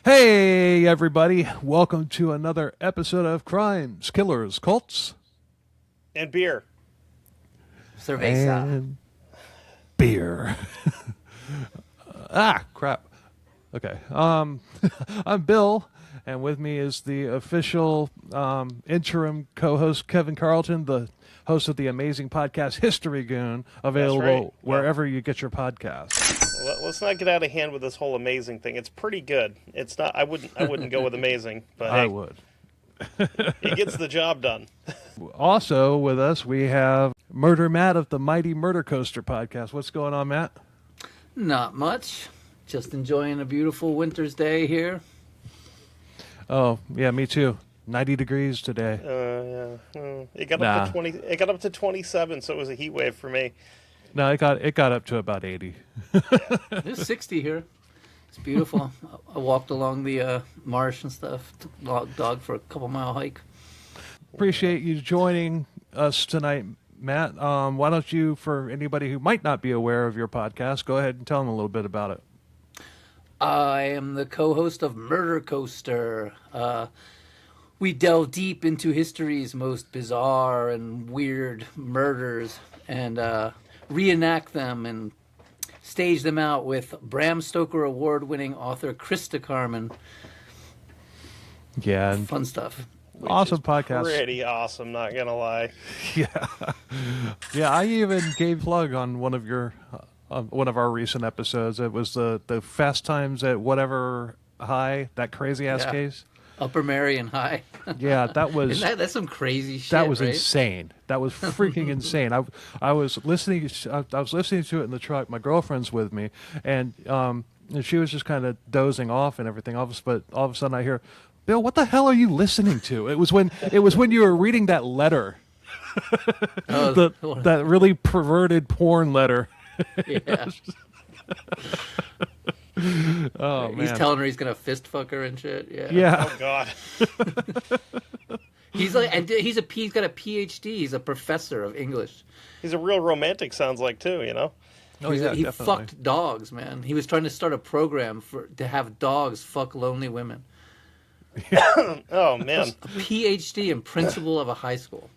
Hey, everybody. Welcome to another episode of Crimes, Killers, Cults, and beer. Cerveza. And beer. Crap. Okay. I'm Bill, and with me is the official interim co-host, Kevin Carlton, the host of the amazing podcast History Goon, available wherever you get your podcasts. Let's not get out of hand with this whole amazing thing. It's pretty good. It's not. I wouldn't go with amazing, but I hey, would. It gets the job done. Also with us, we have Murder Matt of the Mighty Murder Coaster podcast. What's going on, Matt? Not much. Just enjoying a beautiful winter's day here. Oh, yeah, me too. 90 degrees today. Yeah. It got up to 20. It got up to 27, so it was a heat wave for me. No, it got up to about 80. It's 60 here. It's beautiful. I walked along the marsh and stuff. Took the dog for a couple-mile hike. Appreciate you joining us tonight, Matt. Why don't you, for anybody who might not be aware of your podcast, go ahead and tell them a little bit about it. I am the co-host of Murder Coaster. We delve deep into history's most bizarre and weird murders and reenact them and stage them out with Bram Stoker award-winning author Krista Carmen. Yeah. Fun stuff. Awesome podcast. Pretty awesome, not going to lie. Yeah. Yeah, I even gave a plug on one of our recent episodes. It was the Fast Times at whatever high, that crazy-ass case. Upper Marion High. Yeah, that was... That's some crazy shit, That was right? insane. That was freaking insane. I was listening to it in the truck. My girlfriend's with me, and she was just kind of dozing off and everything. But all of a sudden I hear, "Bill, what the hell are you listening to?" It was when you were reading that letter, that really perverted porn letter. Yeah. Oh man, he's telling her he's gonna fist fuck her and shit. Yeah. Oh God. He's got a PhD. He's a professor of English. He's a real romantic. Sounds like too. You know. Oh yeah, he definitely. fucked dogs, man. He was trying to start a program to have dogs fuck lonely women. Oh man. A PhD and principal of a high school.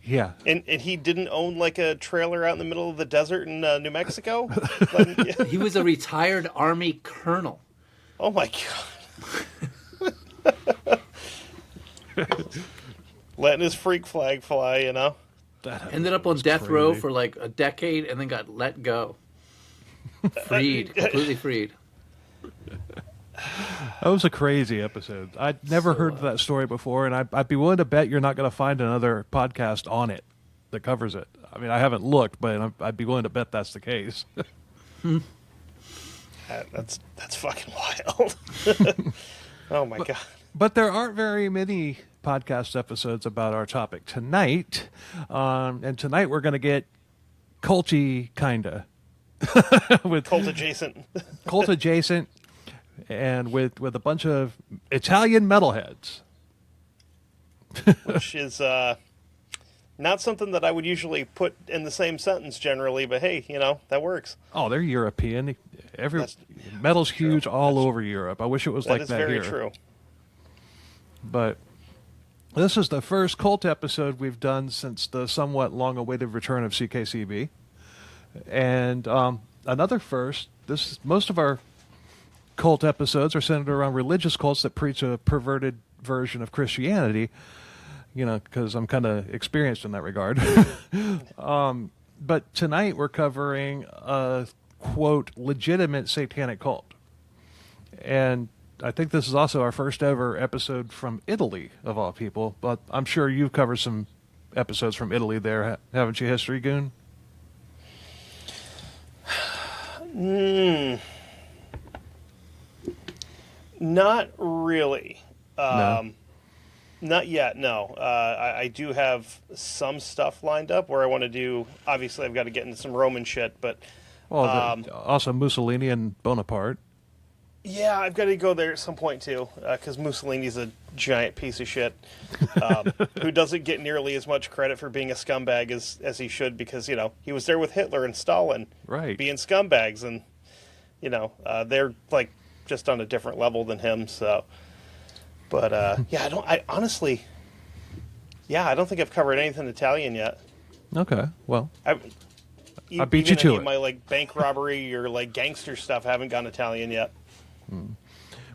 Yeah. And he didn't own like a trailer out in the middle of the desert in New Mexico. He was a retired Army colonel. Oh my God. Letting his freak flag fly, you know. Ended up on death row for like a decade and then got let go. Freed. Completely freed. That was a crazy episode. I'd never heard that story before, and I'd be willing to bet you're not going to find another podcast on it that covers it. I mean, I haven't looked, but I'd be willing to bet that's the case. That's fucking wild. Oh my God. But there aren't very many podcast episodes about our topic tonight, and tonight we're going to get culty, kinda. With Cult adjacent. Cult adjacent. And with a bunch of Italian metalheads. Which is not something that I would usually put in the same sentence generally, but hey, you know, that works. Oh, they're European. Metal's huge all over Europe. I wish it was like that here. That is very true. But this is the first cult episode we've done since the somewhat long-awaited return of CKCB. And another first, most of our cult episodes are centered around religious cults that preach a perverted version of Christianity, you know, because I'm kind of experienced in that regard. But tonight we're covering a, quote, legitimate satanic cult. And I think this is also our first ever episode from Italy, of all people. But I'm sure you've covered some episodes from Italy there, haven't you, History Goon? Not really. No. Not yet, no. I do have some stuff lined up where I want to do. Obviously, I've got to get into some Roman shit, but also Mussolini and Bonaparte. Yeah, I've got to go there at some point too, because Mussolini's a giant piece of shit who doesn't get nearly as much credit for being a scumbag as he should, because, you know, he was there with Hitler and Stalin, right, being scumbags, and, you know, they're like just on a different level than him. So, but yeah, I honestly, yeah, I don't think I've covered anything Italian yet. Okay, well, I beat even you to any it. of my like bank robbery or like gangster stuff, I haven't gone Italian yet.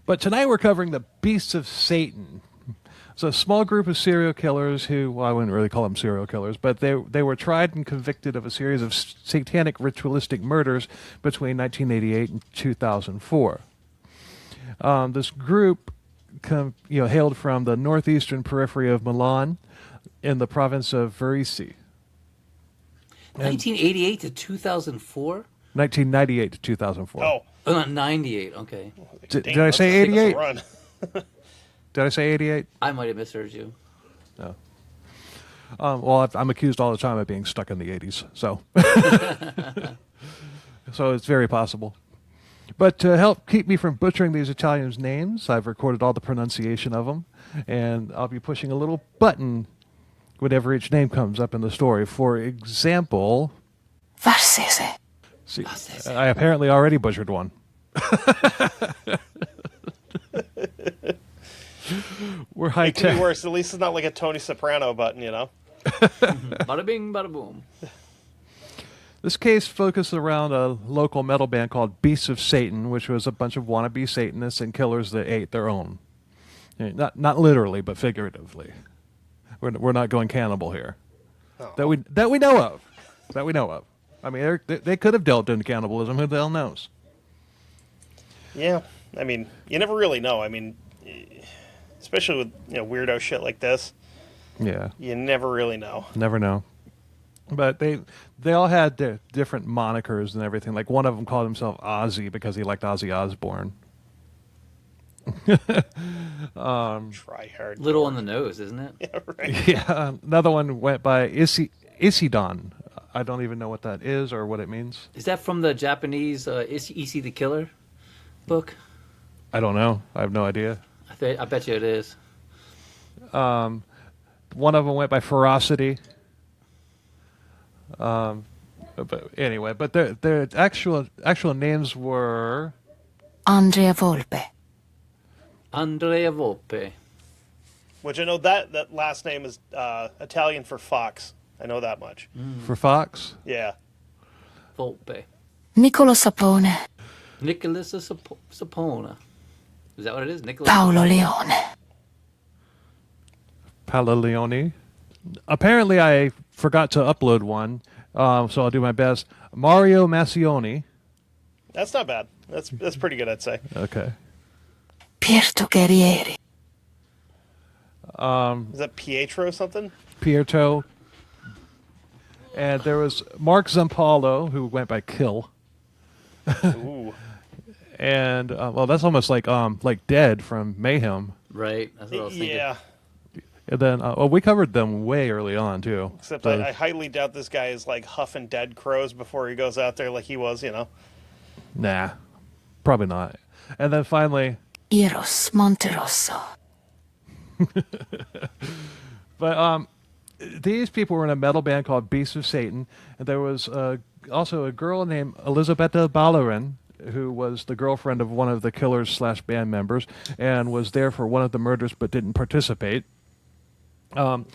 But tonight we're covering the Beasts of Satan. It's a small group of serial killers who, well, I wouldn't really call them serial killers, but they were tried and convicted of a series of satanic ritualistic murders between 1988 and 2004. This group hailed from the northeastern periphery of Milan in the province of Varese. 1988 to 2004? 1998 to 2004. Oh, not 98, okay. Did I say 88? Did I say 88? I might have misheard you. No. Well, I'm accused all the time of being stuck in the 80s, so so it's very possible. But to help keep me from butchering these Italians' names, I've recorded all the pronunciation of them, and I'll be pushing a little button whenever each name comes up in the story. For example, Varsese. see, I apparently already butchered one. We're high It could be tech. worse. At least it's not like a Tony Soprano button, you know? Bada bing, bada boom. This case focused around a local metal band called Beasts of Satan, which was a bunch of wannabe Satanists and killers that ate their own. Not literally, but figuratively. We're not going cannibal here. Oh. That we know of. That we know of. I mean, they could have dealt in cannibalism. Who the hell knows? Yeah. I mean, you never really know. I mean, especially with weirdo shit like this, Yeah, you never really know. never know. But they all had their different monikers and everything. Like one of them called himself Ozzy because he liked Ozzy Osbourne. Try hard. Little on the nose, isn't it? Yeah, right. Yeah, another one went by Isidon. I don't even know what that is or what it means. Is that from the Japanese Issy the Killer book? I don't know. I have no idea. I bet you it is. One of them went by Ferocity. But anyway, but their actual names were Andrea Volpe. Andrea Volpe. Which I know that last name is Italian for fox. I know that much. for Fox. Yeah. Volpe. Niccolo Sapone. Nicholas Sapona. Is that what it is? Nicholas? Paolo Leone. Palaleone. Apparently, I forgot to upload one, so I'll do my best. Mario Massioni. That's not bad. That's pretty good, I'd say. Okay. Pierto Guerrieri. Is that Pietro something? Pierto. And there was Mark Zampalo, who went by Kill. Ooh. And well, that's almost like Dead from Mayhem. Right. That's what I was thinking. Yeah. And then we covered them way early on too. Except So- I highly doubt this guy is like huffing dead crows before he goes out there like he was, Nah, probably not. And then finally, Eros Monterosso. but these people were in a metal band called Beasts of Satan, and there was also a girl named Elisabetta Ballerin, who was the girlfriend of one of the killers / band members, and was there for one of the murders but didn't participate. The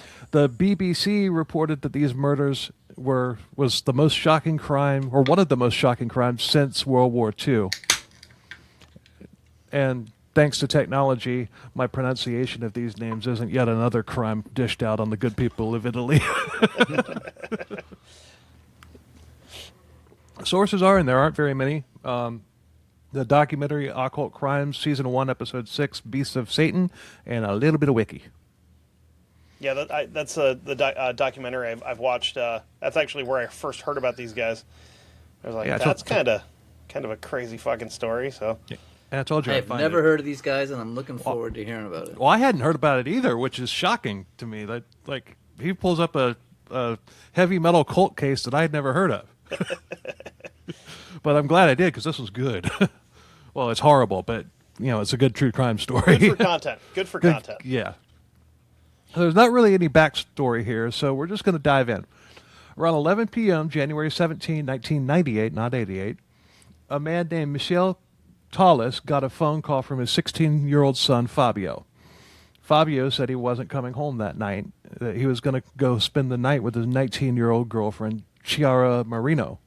BBC reported that these murders was the most shocking crime, or one of the most shocking crimes since World War II. And thanks to technology, my pronunciation of these names isn't yet another crime dished out on the good people of Italy. Sources are, and there aren't very many. The documentary Occult Crimes, Season 1, Episode 6, Beasts of Satan, and a little bit of wiki. Yeah, that's the documentary I've watched. That's actually where I first heard about these guys. I was like, Yeah, that's kind of a crazy fucking story. So And I told you I've never heard of these guys, and I'm looking forward to hearing about it. Well, I hadn't heard about it either, which is shocking to me. That like he pulls up a heavy metal cult case that I had never heard of. But I'm glad I did because this was good. Well, it's horrible, but it's a good true crime story. good for content. Good for content. Yeah. There's not really any backstory here, so we're just going to dive in. Around 11 p.m., January 17, 1998, not 88, a man named Michel Tallis got a phone call from his 16-year-old son, Fabio. Fabio said he wasn't coming home that night, that he was going to go spend the night with his 19-year-old girlfriend, Chiara Marino.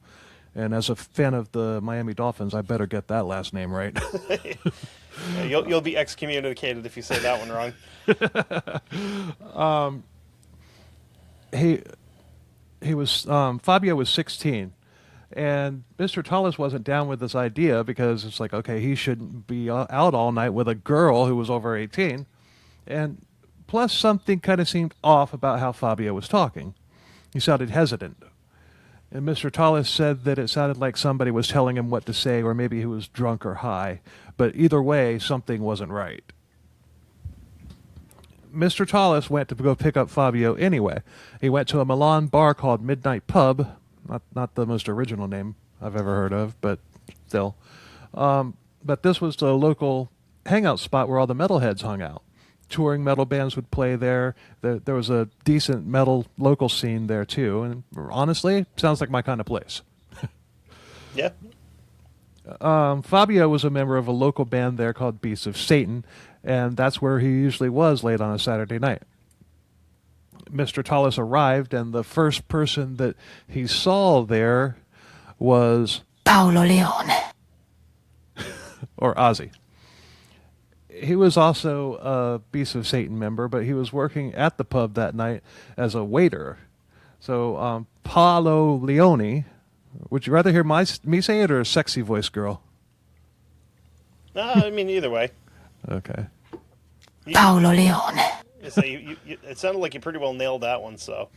And as a fan of the Miami Dolphins, I better get that last name right. Yeah, you'll be excommunicated if you say that one wrong. Fabio was 16, and Mr. Tallis wasn't down with this idea because it's like, okay, he shouldn't be out all night with a girl who was over 18. And plus, something kind of seemed off about how Fabio was talking. He sounded hesitant. And Mr. Tallis said that it sounded like somebody was telling him what to say, or maybe he was drunk or high. But either way, something wasn't right. Mr. Tallis went to go pick up Fabio anyway. He went to a Milan bar called Midnight Pub. Not the most original name I've ever heard of, but still. But this was the local hangout spot where all the metalheads hung out. Touring metal bands would play there. There was a decent metal local scene there, too. And honestly, sounds like my kind of place. Yeah. Fabio was a member of a local band there called Beasts of Satan, and that's where he usually was late on a Saturday night. Mr. Tallis arrived, and the first person that he saw there was Paolo Leone. or Ozzy. He was also a Beast of Satan member, but he was working at the pub that night as a waiter. So Paolo Leone, would you rather hear me say it or a sexy voice girl? I mean, either way. Okay. Paolo Leone. It sounded like you pretty well nailed that one, so.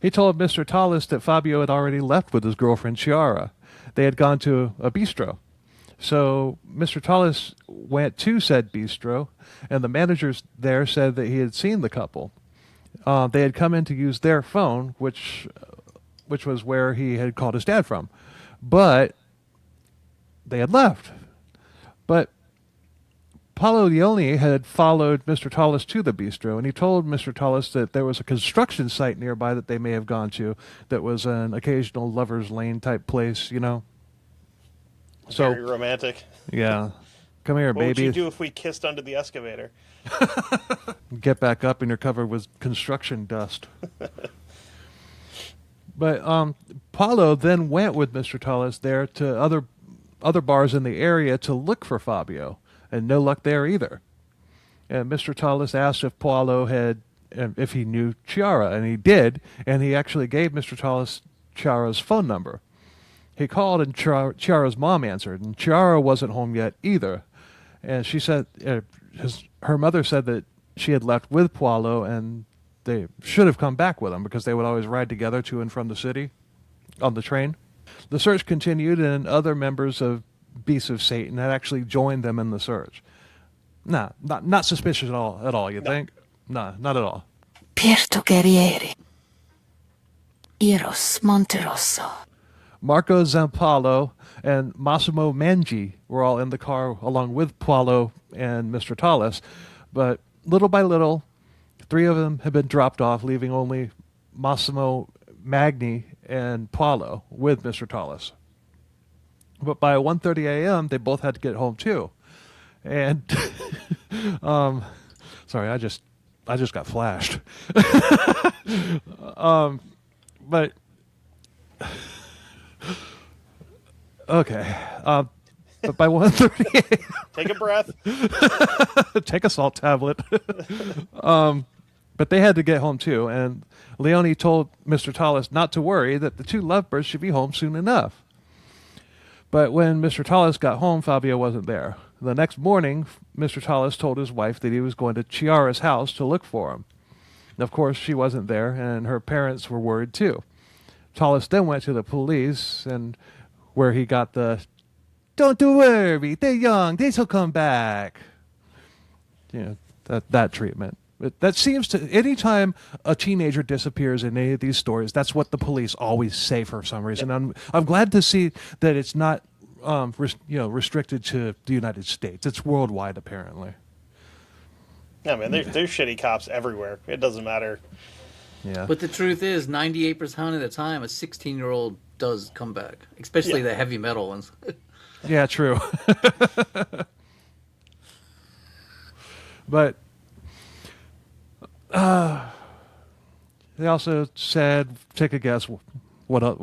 He told Mr. Tallis that Fabio had already left with his girlfriend Chiara. They had gone to a bistro. So Mr. Tallis went to said bistro, and the managers there said that he had seen the couple. They had come in to use their phone, which was where he had called his dad from. But they had left. But Paolo Leone had followed Mr. Tallis to the bistro, and he told Mr. Tallis that there was a construction site nearby that they may have gone to that was an occasional lover's lane type place, you know. So, very romantic. Yeah. Come here, What baby. would you do if we kissed under the excavator? Get back up and you're covered with construction dust. But Paulo then went with Mr. Tallis there to other bars in the area to look for Fabio, and no luck there either. And Mr. Tallis asked if Paulo if he knew Chiara, and he did, and he actually gave Mr. Tallis Chiara's phone number. He called, and Chiara's mom answered, and Chiara wasn't home yet either. And she said, her mother said that she had left with Paulo, and they should have come back with him because they would always ride together to and from the city on the train. The search continued, and other members of Beasts of Satan had actually joined them in the search. Nah, not suspicious at all, you think? Nah, not at all. Pierto Guerrieri. Eros Monterosso. Marco Zampalo and Massimo Mangi were all in the car along with Paulo and Mr. Tallis, but little by little, 3 of them had been dropped off, leaving only Massimo Magni and Paulo with Mr. Tallis. But by 1:30 a.m., they both had to get home too. And sorry, I just got flashed. But okay. But by 1:30 Take a breath. take a salt tablet. But they had to get home too, and Leone told Mr. Tallis not to worry, that the 2 lovebirds should be home soon enough. But when Mr. Tallis got home, Fabio wasn't there. The next morning, Mr. Tallis told his wife that he was going to Chiara's house to look for him. Of course, she wasn't there, and her parents were worried too. Tallis then went to the police, and where he got the, "Don't worry, they're young, they shall come back." You know, that treatment. That seems to, anytime a teenager disappears in any of these stories, that's what the police always say for some reason. Yep. I'm glad to see that it's not restricted to the United States. It's worldwide, apparently. Yeah, man, there's shitty cops everywhere. It doesn't matter. Yeah. But the truth is, 98% of the time, a 16-year-old does come back, especially Yeah. the heavy metal ones. Yeah, true. But they also said, take a guess, what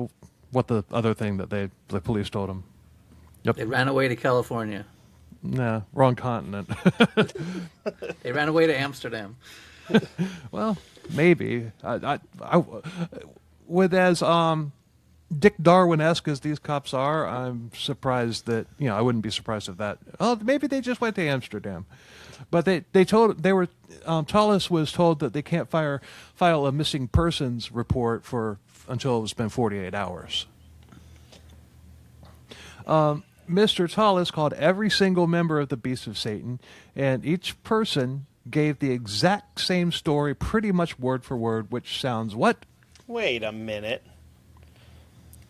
the other thing that the police told them. Yep. They ran away to California. Nah, wrong continent. They ran away to Amsterdam. Well, maybe. With as Dick Darwin-esque as these cops are, I'm surprised that, I wouldn't be surprised if that. Oh, maybe they just went to Amsterdam. But Tallis was told that they can't file a missing persons report until it's been 48 hours. Mr. Tallis called every single member of the Beast of Satan, and each person gave the exact same story, pretty much word for word, which sounds what? Wait a minute.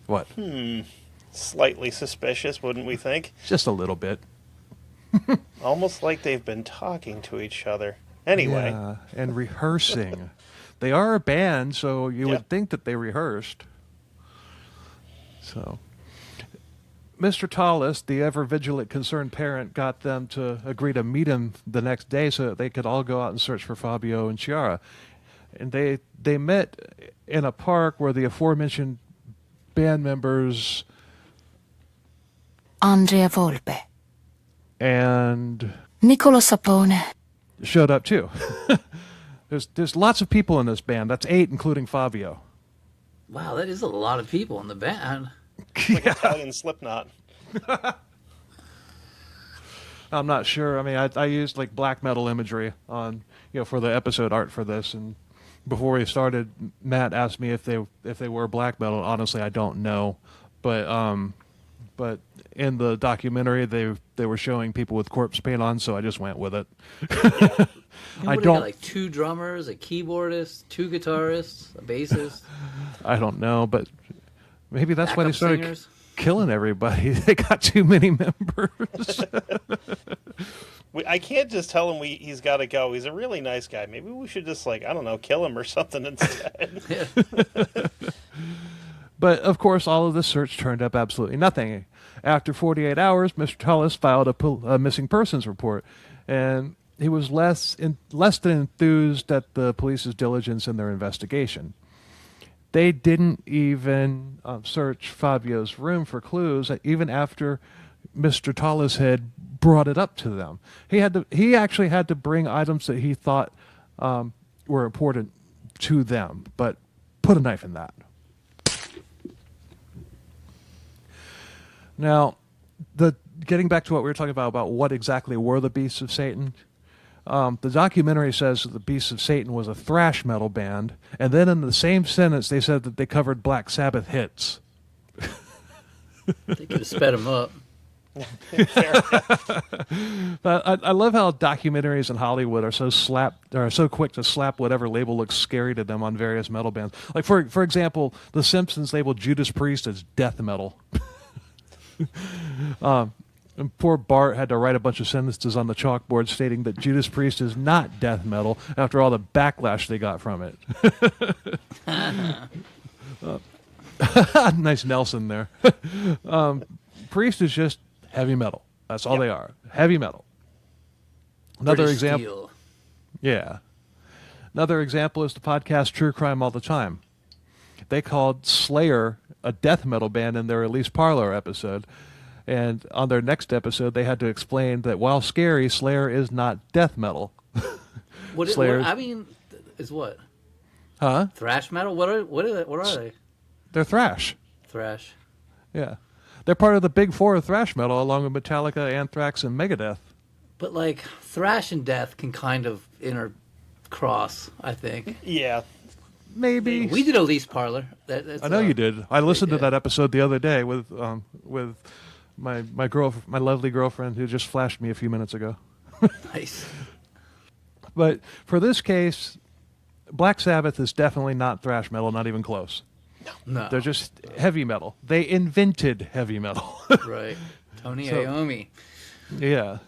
What? Slightly suspicious, wouldn't we think? Just a little bit. Almost like they've been talking to each other. Anyway. Yeah, and rehearsing. They are a band, so you would think that they rehearsed. So, Mr. Tallis, the ever-vigilant concerned parent, got them to agree to meet him the next day so that they could all go out and search for Fabio and Chiara. And they met in a park where the aforementioned band members... Andrea Volpe. And... Niccolo Sapone. Showed up too. There's lots of people in this band. That's 8, including Fabio. Wow, that is a lot of people in the band. Like Italian Slipknot. I'm not sure. I mean, I used like black metal imagery on for the episode art for this, and before we started, Matt asked me if they were black metal. Honestly, I don't know, but in the documentary they were showing people with corpse paint on, so I just went with it. I don't got, like 2 drummers, a keyboardist, 2 guitarists, a bassist. I don't know, but maybe that's why they started singers. Killing everybody. They got too many members. I can't just tell him he's got to go. He's a really nice guy. Maybe we should just kill him or something instead. But, of course, all of the search turned up absolutely nothing. After 48 hours, Mr. Tallis filed a missing persons report, and he was less than enthused at the police's diligence in their investigation. They didn't even search Fabio's room for clues, even after Mr. Tallis had brought it up to them. He actually had to bring items that he thought were important to them, but put a knife in that. Now, getting back to what we were talking about what exactly were the Beasts of Satan, the documentary says that the Beasts of Satan was a thrash metal band, and then in the same sentence they said that they covered Black Sabbath hits. They could have sped them up. But I love how documentaries in Hollywood are so quick to slap whatever label looks scary to them on various metal bands. Like for example, The Simpsons labeled Judas Priest as death metal. And poor Bart had to write a bunch of sentences on the chalkboard stating that Judas Priest is not death metal after all the backlash they got from it. Nice Nelson there. Priest is just heavy metal. That's all they are. Heavy metal. Another British example. Steel. Yeah. Another example is the podcast True Crime All the Time. They called Slayer a death metal band in their Release Parlor episode. And on their next episode, they had to explain that while scary, Slayer is not death metal. What is what? Huh? Thrash metal? What are they? They're thrash. Thrash. Yeah. They're part of the big 4 of thrash metal, along with Metallica, Anthrax, and Megadeth. But like thrash and death can kind of intercross, I think. Yeah. Maybe. We did a lease parlor. I know you did. I listened to that episode the other day with my lovely girlfriend who just flashed me a few minutes ago. Nice. But for this case, Black Sabbath is definitely not thrash metal, not even close. No. They're just heavy metal. They invented heavy metal. Right. Tony Iommi. Yeah.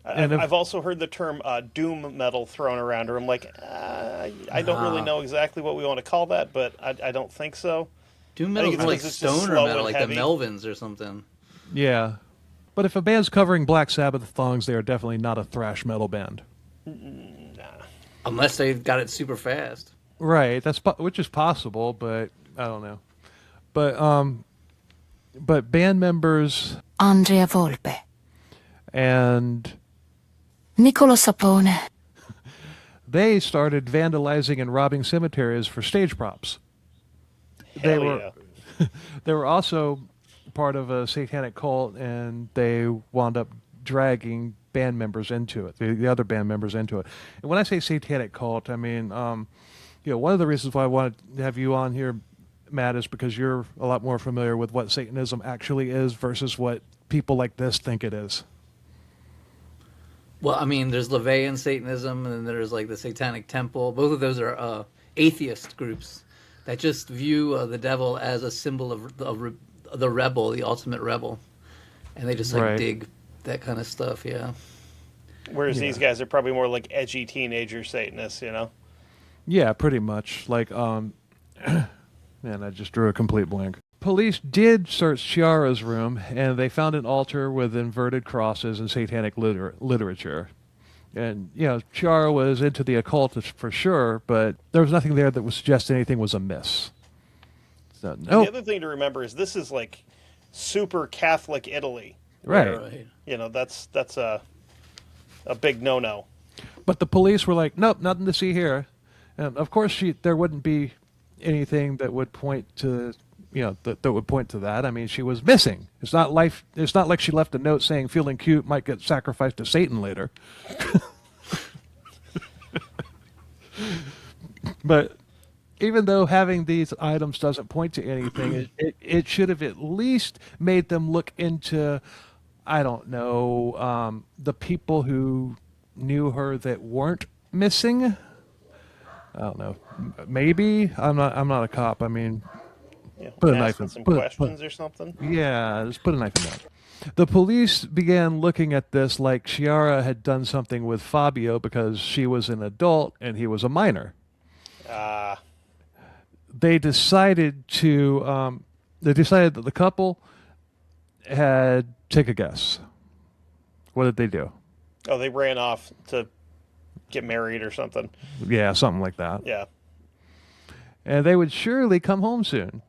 I've also heard the term doom metal thrown around, or I'm like, I don't really know exactly what we want to call that, but I don't think so. Doom metal is like it's just stoner slow metal, and like heavy. the Melvins or something. Yeah. But if a band's covering Black Sabbath songs, they are definitely not a thrash metal band. Unless they've got it super fast. Right, which is possible, but I don't know. But band members Andrea Volpe. and Niccolo Sapone. they started vandalizing and robbing cemeteries for stage props. Hell yeah. They were also part of a satanic cult, and they wound up dragging band members into it, the other band members into it. And when I say satanic cult, I mean, one of the reasons why I wanted to have you on here, Matt, is because you're a lot more familiar with what Satanism actually is versus what people like this think it is. Well, I mean, there's LaVeyan Satanism, and then there's like the Satanic Temple. Both of those are atheist groups that just view the devil as a symbol of the rebel, the ultimate rebel, and they just like dig that kind of stuff. Yeah. Whereas these guys are probably more like edgy teenager Satanists, you know? Yeah, pretty much. Like, man, I just drew a complete blank. Police did search Chiara's room, and they found an altar with inverted crosses and satanic literature. And, Chiara was into the occult for sure, but there was nothing there that would suggest anything was amiss. So, no. The other thing to remember is this is like super Catholic Italy. Right. That's a big no-no. But the police were like, nope, nothing to see here. And of course, there wouldn't be anything that would point to, that would point to that. I mean, she was missing. It's not like she left a note saying feeling cute might get sacrificed to Satan later. But even though having these items doesn't point to anything, it should have at least made them look into, I don't know, the people who knew her that weren't missing. I don't know. Maybe I'm not a cop. I mean, put a knife in some questions or something. Yeah, just put a knife in that. The police began looking at this like Chiara had done something with Fabio because she was an adult and he was a minor. They decided that the couple had take a guess. What did they do? Oh, they ran off to get married or something. Yeah, something like that. Yeah. And they would surely come home soon.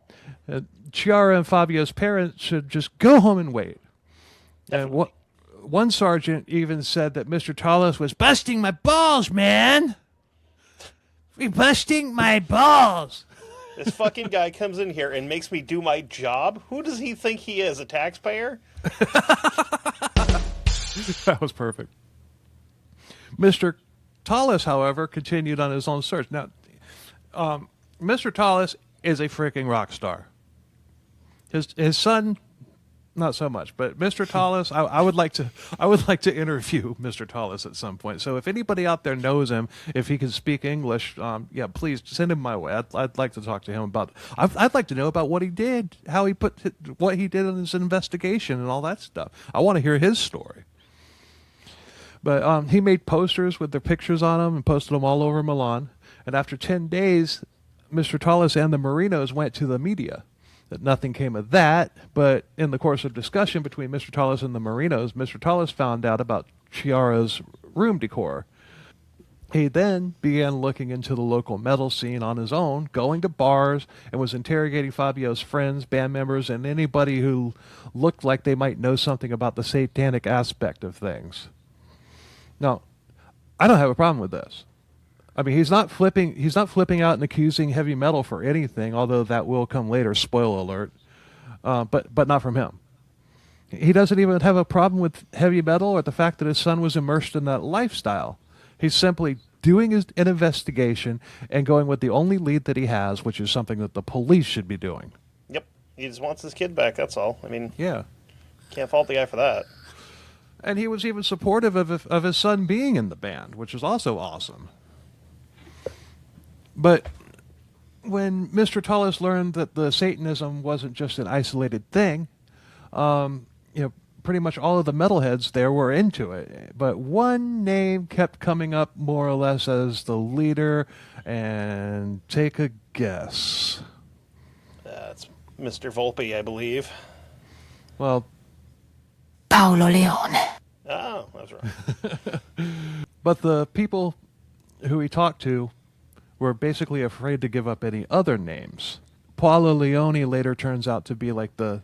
Chiara and Fabio's parents should just go home and wait. Definitely. And one sergeant even said that Mr. Tallis was busting my balls, man. He's busting my balls. This fucking guy comes in here and makes me do my job. Who does he think he is, a taxpayer? That was perfect. Mr. Tallis, however, continued on his own search. Now, Mr. Tallis is a freaking rock star. His son, not so much, but Mr. Tallis, I would like to interview Mr. Tallis at some point. So if anybody out there knows him, if he can speak English, please send him my way. I'd like to talk to him about. I'd like to know about what he did, what he did in his investigation, and all that stuff. I want to hear his story. But he made posters with their pictures on them and posted them all over Milan. And after 10 days, Mr. Tallis and the Marinos went to the media. That nothing came of that, but in the course of discussion between Mr. Tallis and the Marinos, Mr. Tallis found out about Chiara's room decor. He then began looking into the local metal scene on his own, going to bars, and was interrogating Fabio's friends, band members, and anybody who looked like they might know something about the satanic aspect of things. Now, I don't have a problem with this. I mean, he's not flipping out and accusing heavy metal for anything, although that will come later, spoiler alert, but not from him. He doesn't even have a problem with heavy metal or the fact that his son was immersed in that lifestyle. He's simply doing an investigation and going with the only lead that he has, which is something that the police should be doing. Yep. He just wants his kid back, that's all. I mean, yeah, can't fault the guy for that. And he was even supportive of his son being in the band, which is also awesome. But when Mr. Tallis learned that the Satanism wasn't just an isolated thing, pretty much all of the metalheads there were into it. But one name kept coming up more or less as the leader, and take a guess. That's Mr. Volpe, I believe. Well, Paolo Leone. Oh, that's right. But the people who he talked to were basically afraid to give up any other names. Paolo Leone later turns out to be like the,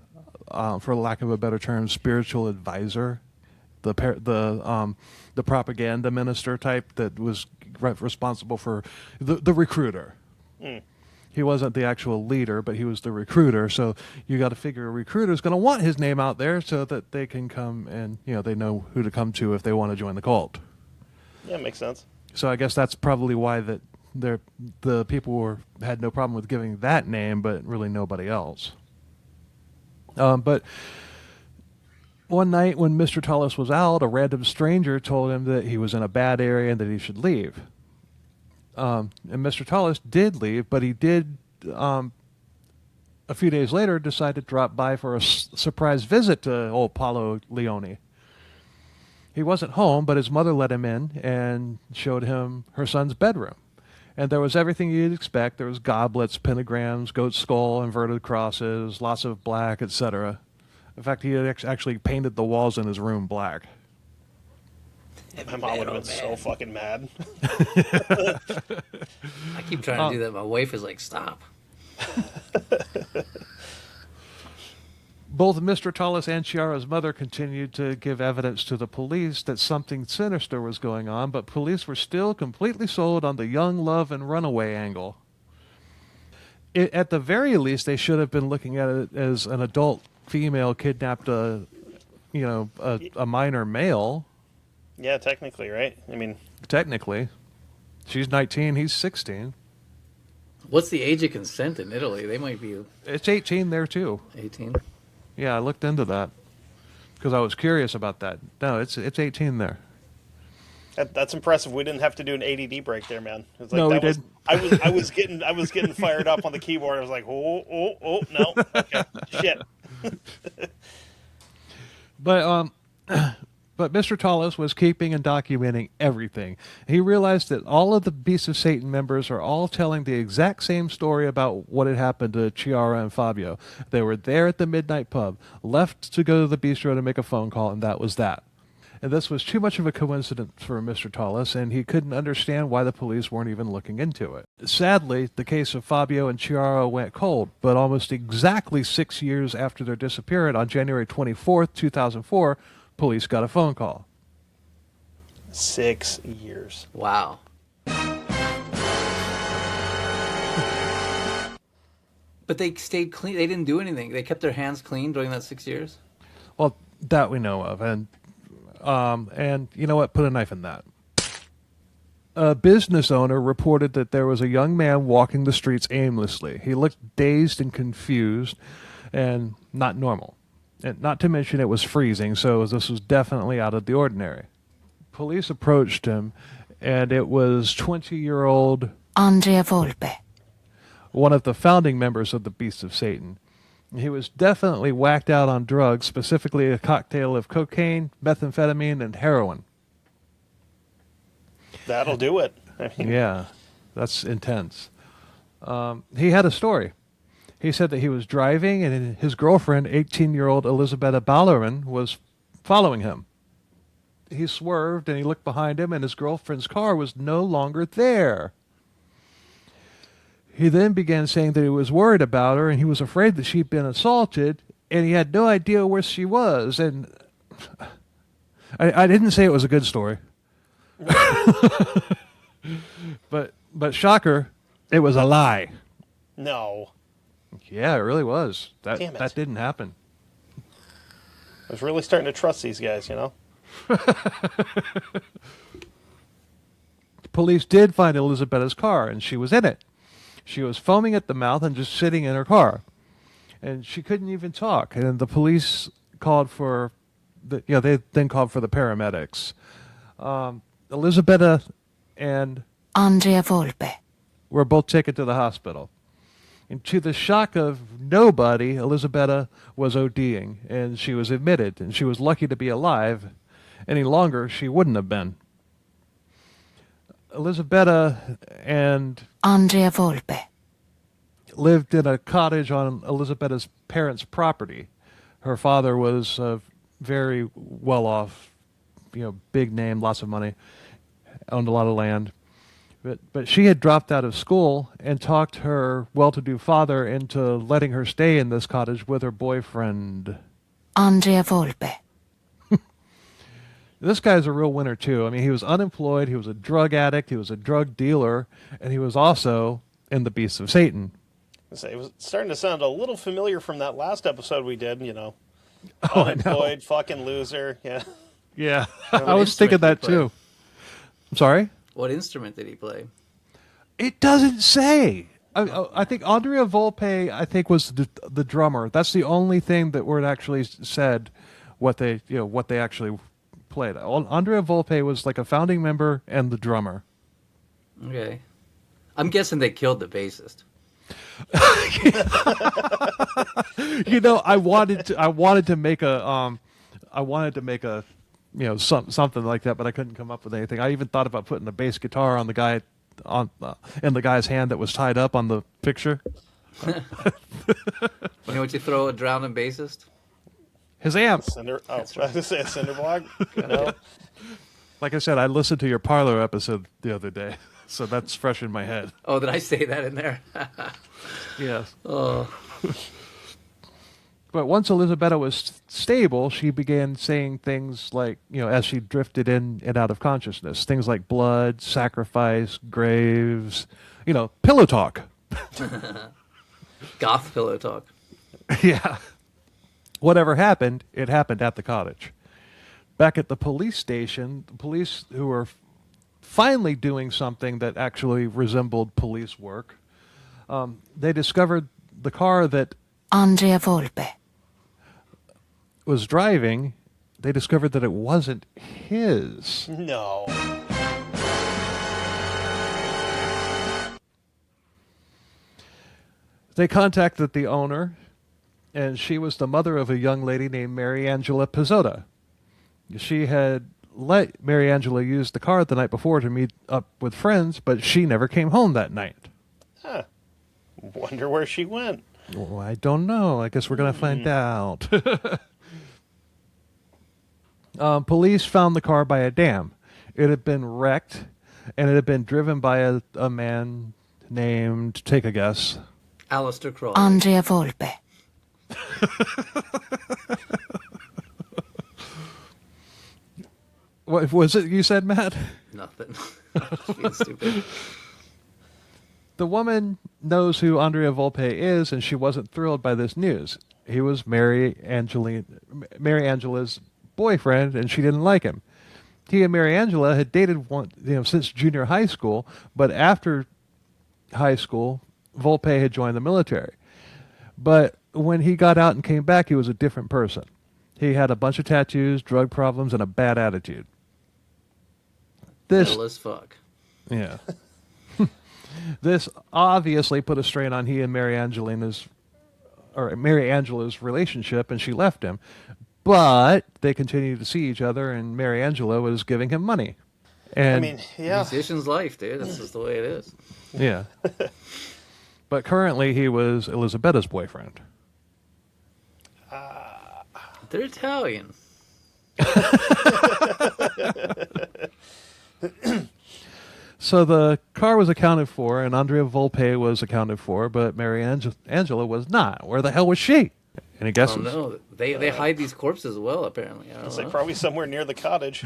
for lack of a better term, spiritual advisor, the propaganda minister type that was responsible for the recruiter. Mm. He wasn't the actual leader, but he was the recruiter. So you got to figure a recruiter is going to want his name out there so that they can come and, they know who to come to if they want to join the cult. Yeah, makes sense. So I guess that's probably why the people had no problem with giving that name, but really nobody else. But one night when Mr. Tullis was out, a random stranger told him that he was in a bad area and that he should leave. And Mr. Tullis did leave, but he did, a few days later, decide to drop by for a surprise visit to old Paolo Leone. He wasn't home, but his mother let him in and showed him her son's bedroom. And there was everything you'd expect. There was goblets, pentagrams, goat skull, inverted crosses, lots of black, etc. In fact, he had actually painted the walls in his room black. My mom would have been so fucking mad. I keep trying to do that. My wife is like, stop. Both Mr. Tullis and Chiara's mother continued to give evidence to the police that something sinister was going on, but police were still completely sold on the young love and runaway angle. At the very least, they should have been looking at it as an adult female kidnapped a minor male. Yeah, technically, right? I mean... Technically. She's 19, he's 16. What's the age of consent in Italy? They might be... It's 18 there, too. 18? Yeah, I looked into that because I was curious about that. No, it's 18 there. That's impressive. We didn't have to do an ADD break there, man. It was like, no, we did. I was getting fired up on the keyboard. I was like, oh, no, okay, shit. But Mr. Tullis was keeping and documenting everything. He realized that all of the Beasts of Satan members are all telling the exact same story about what had happened to Chiara and Fabio. They were there at the midnight pub, left to go to the bistro to make a phone call, and that was that. And this was too much of a coincidence for Mr. Tullis, and he couldn't understand why the police weren't even looking into it. Sadly, the case of Fabio and Chiara went cold, but almost exactly 6 years after their disappearance, on January 24th, 2004, police got a phone call. 6 years. Wow. But they stayed clean. They didn't do anything. They kept their hands clean during that 6 years? Well, that we know of. And you know what? Put a knife in that. A business owner reported that there was a young man walking the streets aimlessly. He looked dazed and confused and not normal. And not to mention it was freezing, so this was definitely out of the ordinary. Police approached him, and it was 20-year-old Andrea Volpe, one of the founding members of the Beasts of Satan. He was definitely whacked out on drugs, specifically a cocktail of cocaine, methamphetamine, and heroin. That'll do it. Yeah, that's intense. He had a story. He said that he was driving and his girlfriend, 18-year-old Elisabetta Ballerin, was following him. He swerved and he looked behind him and his girlfriend's car was no longer there. He then began saying that he was worried about her and he was afraid that she'd been assaulted and he had no idea where she was. And I didn't say it was a good story. But shocker, it was a lie. No. Yeah, it really was. Damn it. That didn't happen. I was really starting to trust these guys, you know? Police did find Elisabetta's car, and she was in it. She was foaming at the mouth and just sitting in her car. And she couldn't even talk. And the police called for they then called for the paramedics. Elisabetta and Andrea Volpe, were both taken to the hospital. And to the shock of nobody, Elisabetta was ODing, and she was admitted, and she was lucky to be alive. Any longer, she wouldn't have been. Elisabetta and Andrea Volpe, lived in a cottage on Elisabetta's parents' property. Her father was very well off, big name, lots of money, owned a lot of land. But she had dropped out of school and talked her well-to-do father into letting her stay in this cottage with her boyfriend. Andrea Volpe. This guy's a real winner, too. I mean, he was unemployed, he was a drug addict, he was a drug dealer, and he was also in the Beasts of Satan. It was starting to sound a little familiar from that last episode we did, Oh, unemployed, fucking loser, yeah. Yeah, What I was thinking instrument that, did he too. I'm sorry? What instrument did he play? It doesn't say. I think Andrea Volpe, was the drummer. That's the only thing that where it actually said what they actually played. Andrea Volpe was like a founding member and the drummer. Okay. I'm guessing they killed the bassist. I wanted to make a something like that, but I couldn't come up with anything. I even thought about putting a bass guitar on the guy in the guy's hand that was tied up on the picture. You know what you throw a drowning bassist? His amp. Cinder. Oh, I was going to say a cinder block. No. Like I said, I listened to your Parlor episode the other day, so that's fresh in my head. Oh, did I say that in there? Yes. Oh. But once Elisabetta was stable, she began saying things like, as she drifted in and out of consciousness, things like blood, sacrifice, graves, pillow talk. Goth pillow talk. Yeah. Whatever happened, it happened at the cottage. Back at the police station, the police, who were finally doing something that actually resembled police work, they discovered the car that Andrea Volpe. was driving. They discovered that it wasn't his. No. They contacted the owner, and she was the mother of a young lady named Mary Angela Pizzotta. She had let Mary Angela use the car the night before to meet up with friends, but she never came home that night. Huh. Wonder where she went. Well, I don't know. I guess we're going to find out. Police found the car by a dam. It had been wrecked, and it had been driven by a man named, take a guess. Alistair Crawley. Andrea Volpe. What was it you said, Matt? Nothing. Just being stupid. The woman knows who Andrea Volpe is, and she wasn't thrilled by this news. He was Mary Angela's boyfriend, and she didn't like him. He and Mary Angela had dated since junior high school, but after high school, Volpe had joined the military. But when he got out and came back, he was a different person. He had a bunch of tattoos, drug problems, and a bad attitude. Metal as fuck. Yeah. This obviously put a strain on he and Mary Angela's relationship, and she left him. But they continued to see each other, and Mary Angela was giving him money. And yeah. Musician's life, dude. That's just the way it is. Yeah. But currently, he was Elisabetta's boyfriend. They're Italian. So the car was accounted for, and Andrea Volpe was accounted for, but Mary Angela was not. Where the hell was she? Any guesses? Oh, no. They hide these corpses well, apparently. I don't It's know. like probably somewhere near the cottage.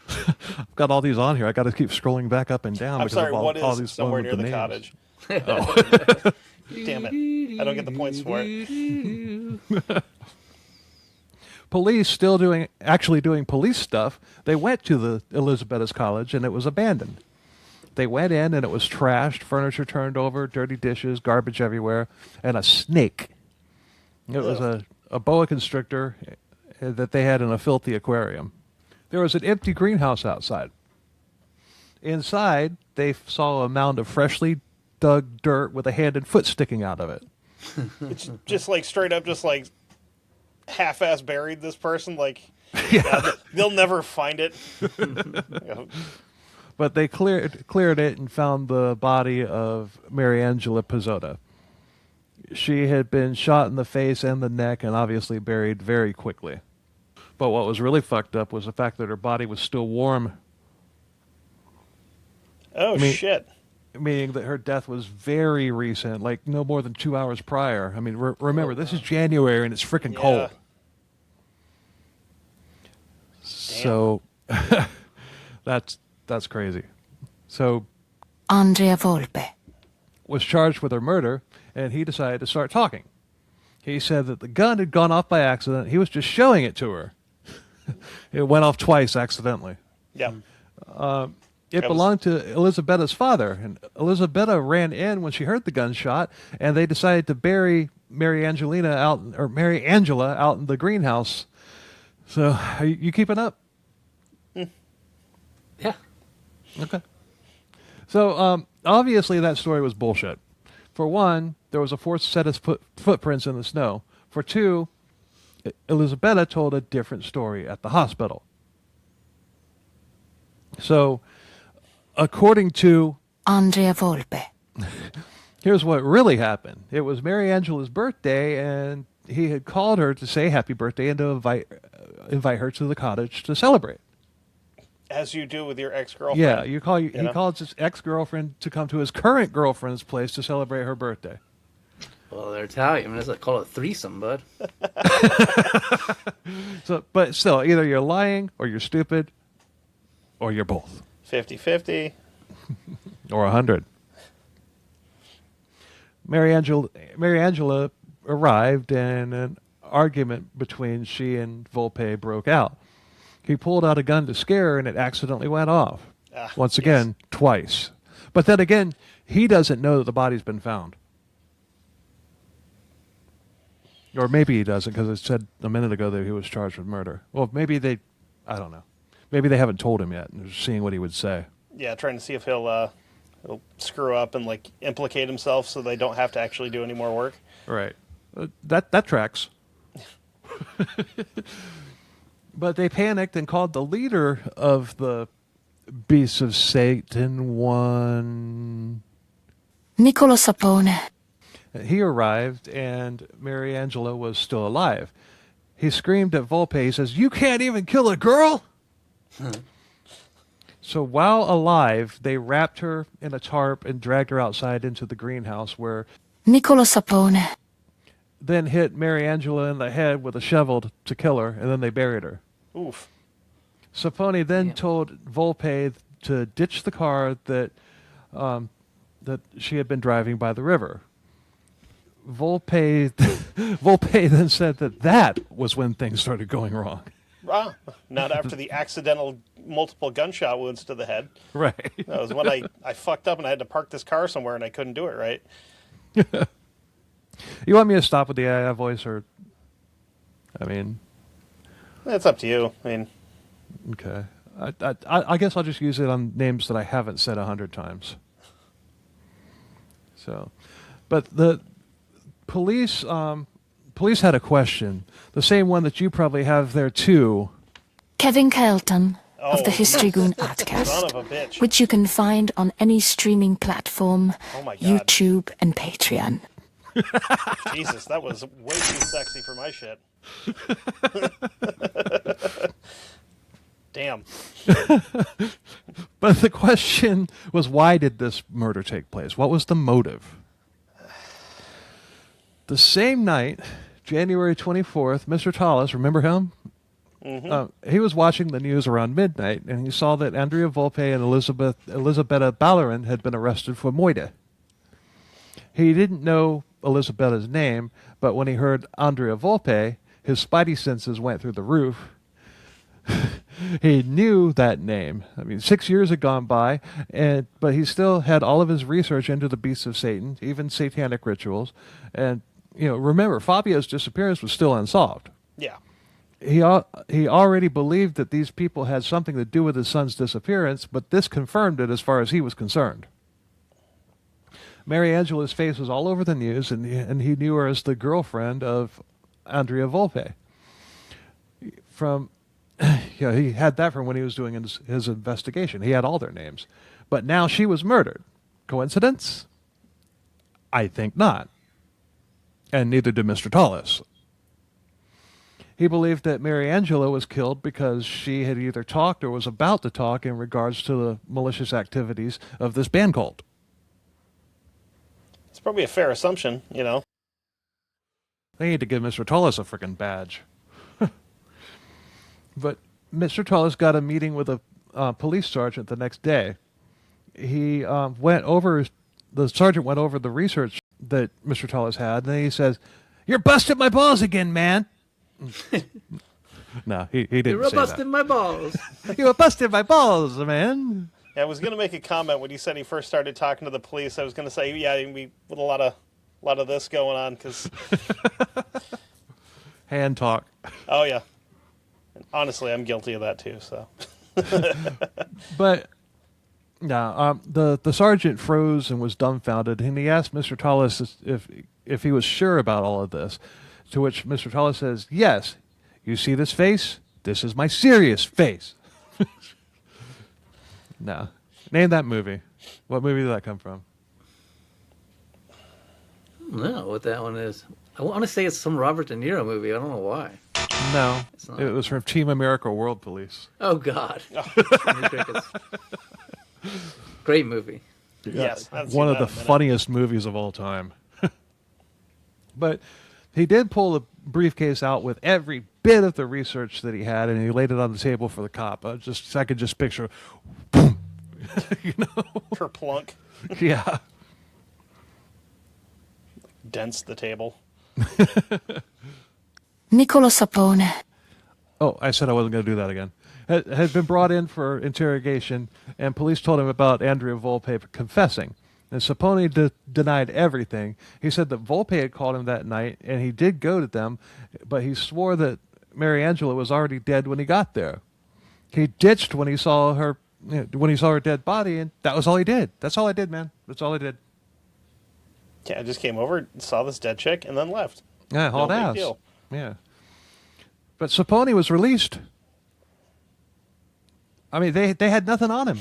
I've got all these on here. I got to keep scrolling back up and down. I'm because sorry, of all, what all is these somewhere ones near with the names. cottage? Damn it. I don't get the points for it. Police still doing police stuff. They went to the Elisabetta's college, and it was abandoned. They went in, and it was trashed, furniture turned over, dirty dishes, garbage everywhere, and a snake. It was a boa constrictor that they had in a filthy aquarium. There was an empty greenhouse outside. Inside, they saw a mound of freshly dug dirt with a hand and foot sticking out of it. It's just like straight up, just like half-ass buried this person. Like, yeah, they'll never find it. But they cleared it and found the body of Mary Angela Pizzotta. she had been shot in the face and the neck and obviously buried very quickly. But what was really fucked up was the fact that her body was still warm. Oh, shit. Meaning that her death was very recent, like no more than 2 hours prior. I mean, remember, this is January and it's freaking cold. So that's crazy. So Andrea Volpe. was charged with her murder, and he decided to start talking. He said that the gun had gone off by accident. He was just showing it to her. It went off twice accidentally. Yeah. It belonged to Elisabetta's father, and Elisabetta ran in when she heard the gunshot, and they decided to bury Mary Angela out in the greenhouse. So, are you keeping up? Yeah. Okay. So, obviously that story was bullshit. For one, there was a fourth set of footprints in the snow. For two, Elisabetta told a different story at the hospital. So, according to Andrea Volpe. Here's what really happened. It was Mary Angela's birthday, and he had called her to say happy birthday and to invite her to the cottage to celebrate. As you do with your ex-girlfriend. Yeah, he called his ex-girlfriend to come to his current girlfriend's place to celebrate her birthday. Well, they're Italian. Let's call it a threesome, bud. So, but still, either you're lying, or you're stupid, or you're both. 50-50. Or 100. Mary Angela arrived, and an argument between she and Volpe broke out. He pulled out a gun to scare her, and it accidentally went off. Once again, twice. But then again, he doesn't know that the body's been found. Or maybe he doesn't, because it said a minute ago that he was charged with murder. Well, I don't know. Maybe they haven't told him yet, and they're seeing what he would say. Yeah, trying to see if he'll screw up and like implicate himself so they don't have to actually do any more work. Right. That tracks. But they panicked and called the leader of the Beasts of Satan one. Niccolo Sapone. He arrived, and Mary Angela was still alive. He screamed at Volpe. He says, "You can't even kill a girl?" So while alive, they wrapped her in a tarp and dragged her outside into the greenhouse, where Niccolo Sapone. then hit Mary Angela in the head with a shovel to kill her, and then they buried her. Oof. Sapone then told Volpe to ditch the car that she had been driving by the river. Volpe then said that was when things started going wrong. Not after the accidental multiple gunshot wounds to the head. Right. That was when I fucked up and I had to park this car somewhere and I couldn't do it right. You want me to stop with the AI voice, or... I mean... It's up to you. I mean... Okay. I guess I'll just use it on names that I haven't said 100 times. So... But the police had a question. The same one that you probably have there, too. Kevin Kelton of the History Goon podcast, Son of a bitch. which you can find on any streaming platform, Oh my God. YouTube and Patreon. Jesus, that was way too sexy for my shit. Damn. But the question was, why did this murder take place? What was the motive? The same night, January 24th, Mr. Tallis, remember him? Mm-hmm. He was watching the news around midnight, and he saw that Andrea Volpe and Elisabetta Ballerin had been arrested for moide. He didn't know Elisabetta's name, but when he heard Andrea Volpe, his spidey senses went through the roof. He knew that name. I mean, 6 years had gone by, but he still had all of his research into the Beasts of Satan, even satanic rituals. And, remember, Fabio's disappearance was still unsolved. Yeah. He already believed that these people had something to do with his son's disappearance, but this confirmed it as far as he was concerned. Mary Angela's face was all over the news, and he knew her as the girlfriend of Andrea Volpe. He had that from when he was doing his investigation. He had all their names. But now she was murdered. Coincidence? I think not. and neither did Mr. Tullis. He believed that Mary Angela was killed because she had either talked or was about to talk in regards to the malicious activities of this band cult. It's probably a fair assumption, They need to give Mr. Tullis a freaking badge. But Mr. Tullis got a meeting with a police sergeant the next day. The sergeant went over the research that Mr. Tullis had, and he says, "You're busting my balls again, man." No, he didn't say that. You're busting my balls. You were busting my balls, man. Yeah, I was going to make a comment when you said he first started talking to the police. I was going to say, with a lot of this going on, because Hand talk. Oh yeah, and honestly, I'm guilty of that too. So, but no, the sergeant froze and was dumbfounded, and he asked Mr. Tullis if he was sure about all of this. To which Mr. Tullis says, "Yes, you see this face? This is my serious face." No. Name that movie. What movie did that come from? I don't know what that one is. I want to say it's some Robert De Niro movie. I don't know why. No. It was from Team America World Police. Oh, God. Great movie. Yes. One of the funniest movies of all time. But he did pull the briefcase out with every bit of the research that he had, and he laid it on the table for the cop. I could just picture, boom, Kerplunk. Yeah. Dents the table. Niccolo Sapone. Oh, I said I wasn't going to do that again. Had been brought in for interrogation, and police told him about Andrea Volpe confessing. And Sapone denied everything. He said that Volpe had called him that night, and he did go to them, but he swore that Mary Angela was already dead when he got there. He ditched when he saw her dead body, and that was all he did. That's all I did, man. That's all I did. Yeah, I just came over, saw this dead chick, and then left. Yeah, hauled ass. Big deal. Yeah. But Sapone was released. I mean, they had nothing on him.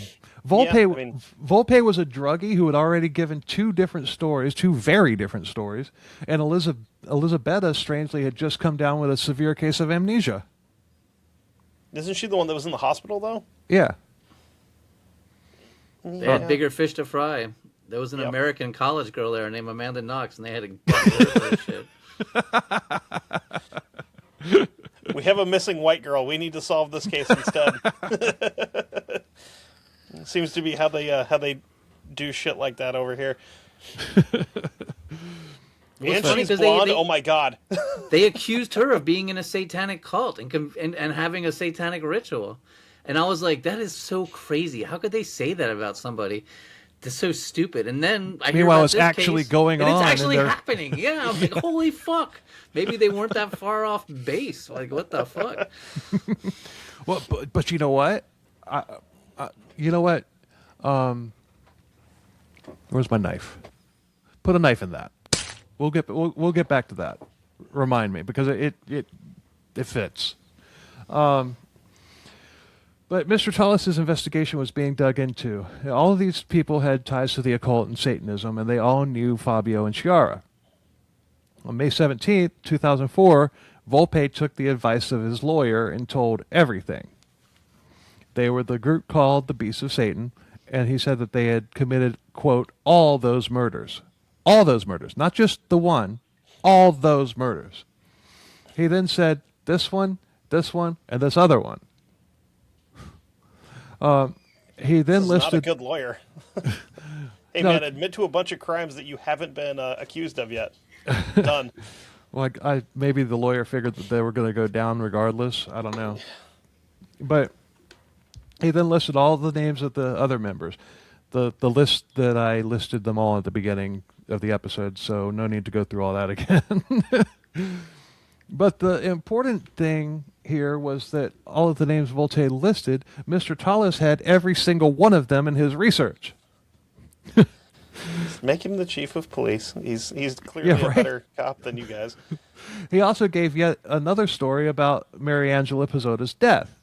Volpe was a druggie who had already given two very different stories, and Elisabetta, strangely, had just come down with a severe case of amnesia. Isn't she the one that was in the hospital, though? Yeah. They had bigger fish to fry. There was an American college girl there named Amanda Knox, and they had to get rid of her shit. We have a missing white girl. We need to solve this case instead. Seems to be how they do shit like that over here. And she's blonde. Oh my god! They accused her of being in a satanic cult and having a satanic ritual, and I was like, that is so crazy. How could they say that about somebody? That's so stupid. And then I hear about it's this actually case, going on. It's actually happening. Yeah, I'm like, holy fuck. Maybe they weren't that far off base. Like, what the fuck? Well, but you know what? Where's my knife? Put a knife in that. We'll get back to that. Remind me, because it fits. But Mr. Tullis's investigation was being dug into. All of these people had ties to the occult and Satanism, and they all knew Fabio and Chiara. On May 17th, 2004, Volpe took the advice of his lawyer and told everything. They were the group called the Beasts of Satan, and he said that they had committed, quote, all those murders. All those murders. Not just the one. All those murders. He then said, this one, and this other one. He then listed... Not a good lawyer. Hey, man, admit to a bunch of crimes that you haven't been accused of yet. Done. Well, maybe the lawyer figured that they were going to go down regardless. I don't know. But he then listed all the names of the other members. The list that I listed them all at the beginning of the episode, so no need to go through all that again. But the important thing here was that all of the names Volpe listed, Mr. Tullis had every single one of them in his research. Make him the chief of police. He's clearly a better cop than you guys. He also gave yet another story about Mary Angela Pizzotta's death.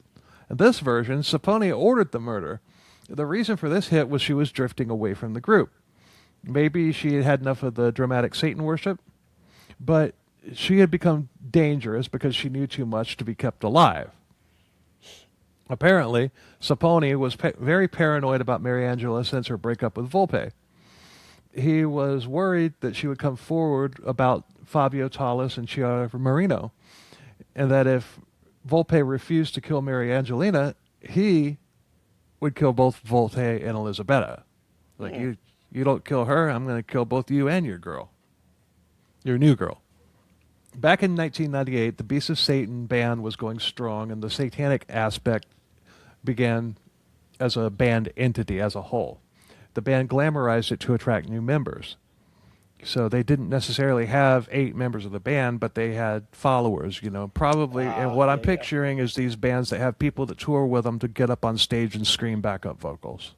In this version, Sapone ordered the murder. The reason for this hit was she was drifting away from the group. Maybe she had had enough of the dramatic Satan worship. But she had become dangerous because she knew too much to be kept alive. Apparently, Sapone was very paranoid about Mariangela since her breakup with Volpe. He was worried that she would come forward about Fabio Tallis and Chiara Marino, and that if Volpe refused to kill Mariangelina, he would kill both Volpe and Elisabetta. Like, you don't kill her, I'm going to kill both you and your girl. Your new girl. Back in 1998, the Beast of Satan band was going strong, and the satanic aspect began as a band entity as a whole. The band glamorized it to attract new members. So they didn't necessarily have 8 members of the band, but they had followers, probably. And what I'm picturing is these bands that have people that tour with them to get up on stage and scream backup vocals.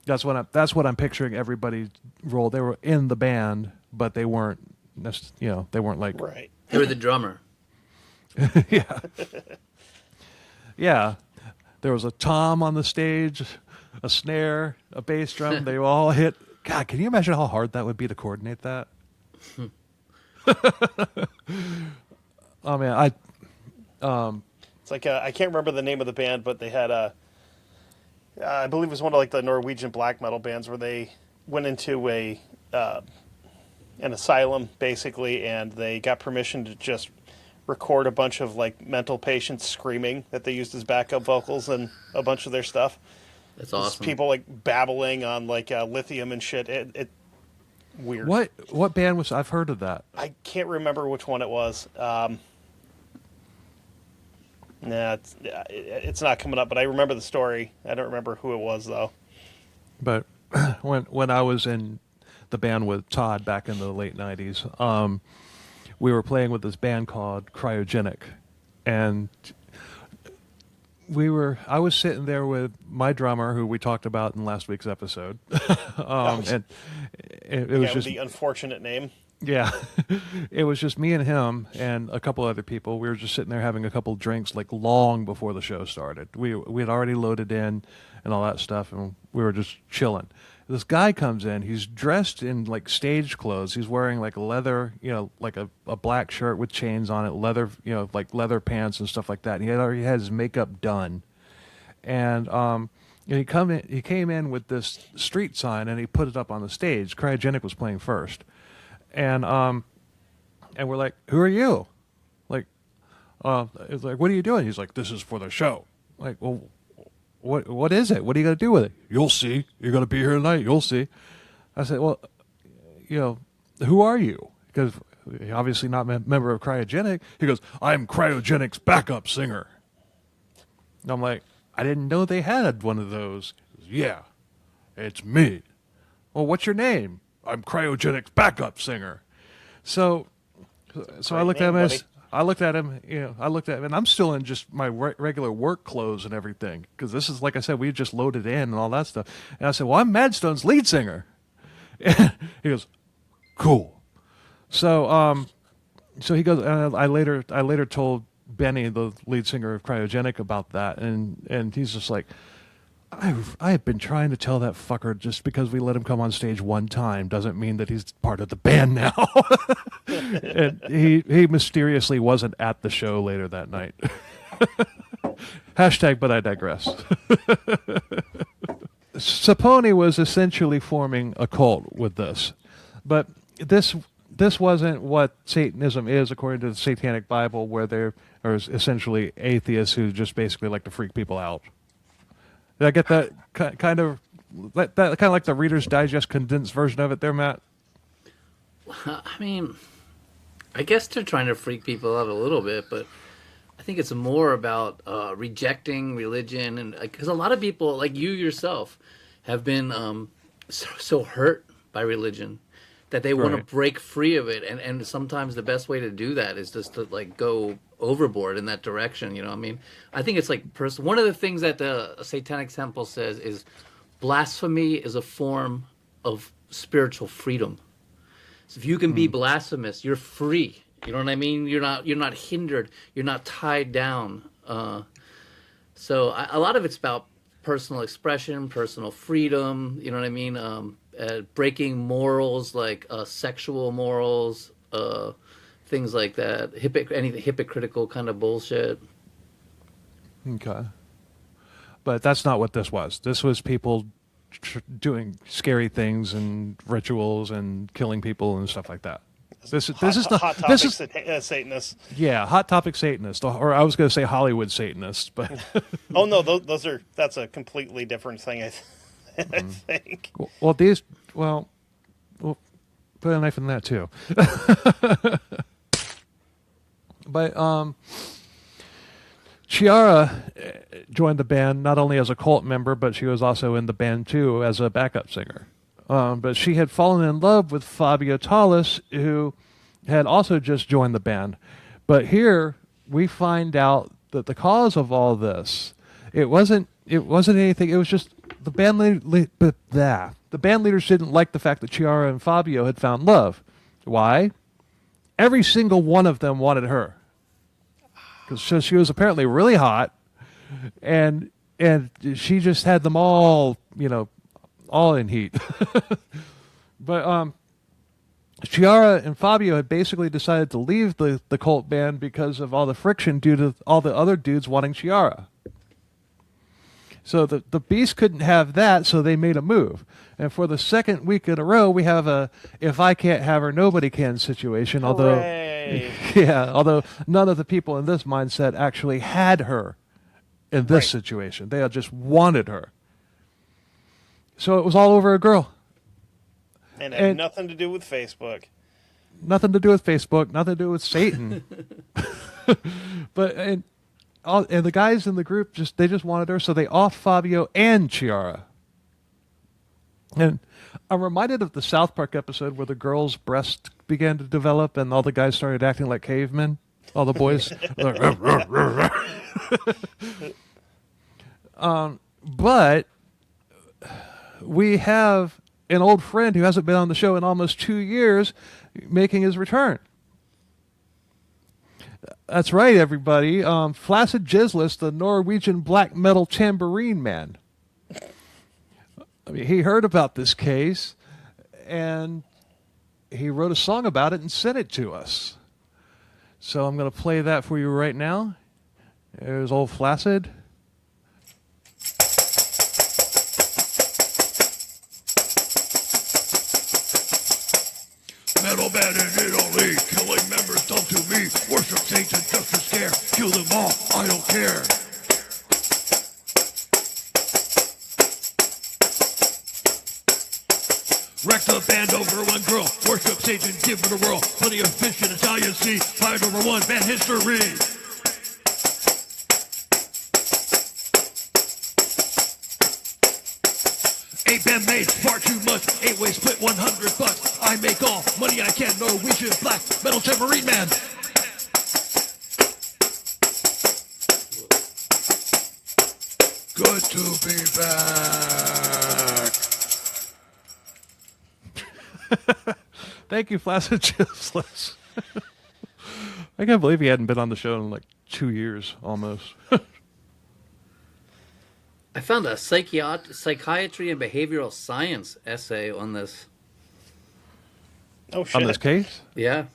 That's what I'm picturing everybody's role. They were in the band, but they weren't, they weren't like... Right. They were the drummer. Yeah. Yeah. There was a tom on the stage, a snare, a bass drum. They all hit. God, can you imagine how hard that would be to coordinate that? Oh man, it's like I can't remember the name of the band, but they had I believe it was one of like the Norwegian black metal bands where they went into an asylum basically, and they got permission to just record a bunch of like mental patients screaming that they used as backup vocals and a bunch of their stuff. That's awesome. Just people like babbling on like lithium and shit. It weird. What band was? I've heard of that. I can't remember which one it was. It's not coming up, but I remember the story. I don't remember who it was though. But when I was in the band with Todd back in the late 90s, we were playing with this band called Cryogenic, and I was sitting there with my drummer, who we talked about in last week's episode, and it was just the unfortunate name. Yeah, it was just me and him and a couple other people. We were just sitting there having a couple drinks, like long before the show started. We had already loaded in and all that stuff, and we were just chilling. This guy comes in. He's dressed in like stage clothes. He's wearing like leather, like a black shirt with chains on it, leather, like leather pants and stuff like that. And he had already had his makeup done, and he came in with this street sign, and he put it up on the stage. Cryogenic was playing first, and we're like, "Who are you?" Like, it's like, "What are you doing?" He's like, "This is for the show." Like, well. What is it? What are you going to do with it? You'll see. You're going to be here tonight. You'll see. I said, well, who are you? Because obviously not a member of Cryogenic. He goes, I'm Cryogenic's backup singer. And I'm like, I didn't know they had one of those. He goes, yeah, it's me. Well, what's your name? I'm Cryogenic's backup singer. So I looked at him as... I looked at him, and I'm still in just my regular work clothes and everything, because this is, like I said, we just loaded in and all that stuff. And I said, well, I'm Madstone's lead singer. And he goes, cool. So he goes, and I later told Benny, the lead singer of Cryogenic, about that, and he's just like, I have been trying to tell that fucker, just because we let him come on stage one time doesn't mean that he's part of the band now. And he mysteriously wasn't at the show later that night. Hashtag, but I digress. Sapone was essentially forming a cult with this. But this wasn't what Satanism is according to the Satanic Bible, where there are essentially atheists who just basically like to freak people out. Did I get that kind of like the Reader's Digest condensed version of it there, Matt? I mean, I guess they're trying to freak people out a little bit, but I think it's more about rejecting religion, and because a lot of people, like you yourself, have been so hurt by religion that they want to break free of it, and sometimes the best way to do that is just to like go overboard in that direction. I mean, I think it's like one of the things that the Satanic Temple says is blasphemy is a form of spiritual freedom. So if you can be blasphemous, you're free. You know what I mean? You're not hindered. You're not tied down. So a lot of it's about personal expression, personal freedom. You know what I mean? Breaking morals like sexual morals, things like that. Anything hypocritical kind of bullshit. Okay. But that's not what this was. This was people doing scary things and rituals and killing people and stuff like that. This is not hot this topic is Satanist. yeah, hot topic Satanist, or I was going to say Hollywood Satanist, but Oh no, that's a completely different thing. I think. we'll put a knife in that too. But Chiara joined the band not only as a cult member, but she was also in the band too as a backup singer. But she had fallen in love with Fabio Tallis, who had also just joined the band. But here we find out that the cause of all this, it wasn't anything. It was just the band the band leaders didn't like the fact that Chiara and Fabio had found love. Why? Every single one of them wanted her, because she was apparently really hot, and she just had them all, all in heat. But Chiara and Fabio had basically decided to leave the cult band because of all the friction due to all the other dudes wanting Chiara. So the Beast couldn't have that, so they made a move. And for the second week in a row, we have a "if I can't have her, nobody can" situation. Hooray. Although none of the people in this mindset actually had her in this situation. They had just wanted her. So it was all over a girl. And had nothing to do with Facebook. Nothing to do with Facebook. Nothing to do with Satan. And the guys in the group just wanted her, so they offed Fabio and Chiara. And I'm reminded of the South Park episode where the girl's breast began to develop and all the guys started acting like cavemen. All the boys. But we have an old friend who hasn't been on the show in almost 2 years making his return. That's right, everybody. Flaccid Jizzless, the Norwegian black metal tambourine man. I mean, he heard about this case, and he wrote a song about it and sent it to us. So I'm going to play that for you right now. There's old Flaccid. Metal band in Italy, killing members done to me. Worship Satan just to scare. Kill them all, I don't care. Wreck the band over one girl. Worship Satan, give it a whirl. Plenty of fish in Italian Sea. Fight over one, band history. 8 band made far too much. 8-way split $100. I make all money I can. Norwegian black metal tambourine man. Good to be back. Thank you, Flaccid Jizzless. I can't believe he hadn't been on the show in like 2 years almost. I found a psychiatry and behavioral science essay on this. Oh shit! On this case? Yeah.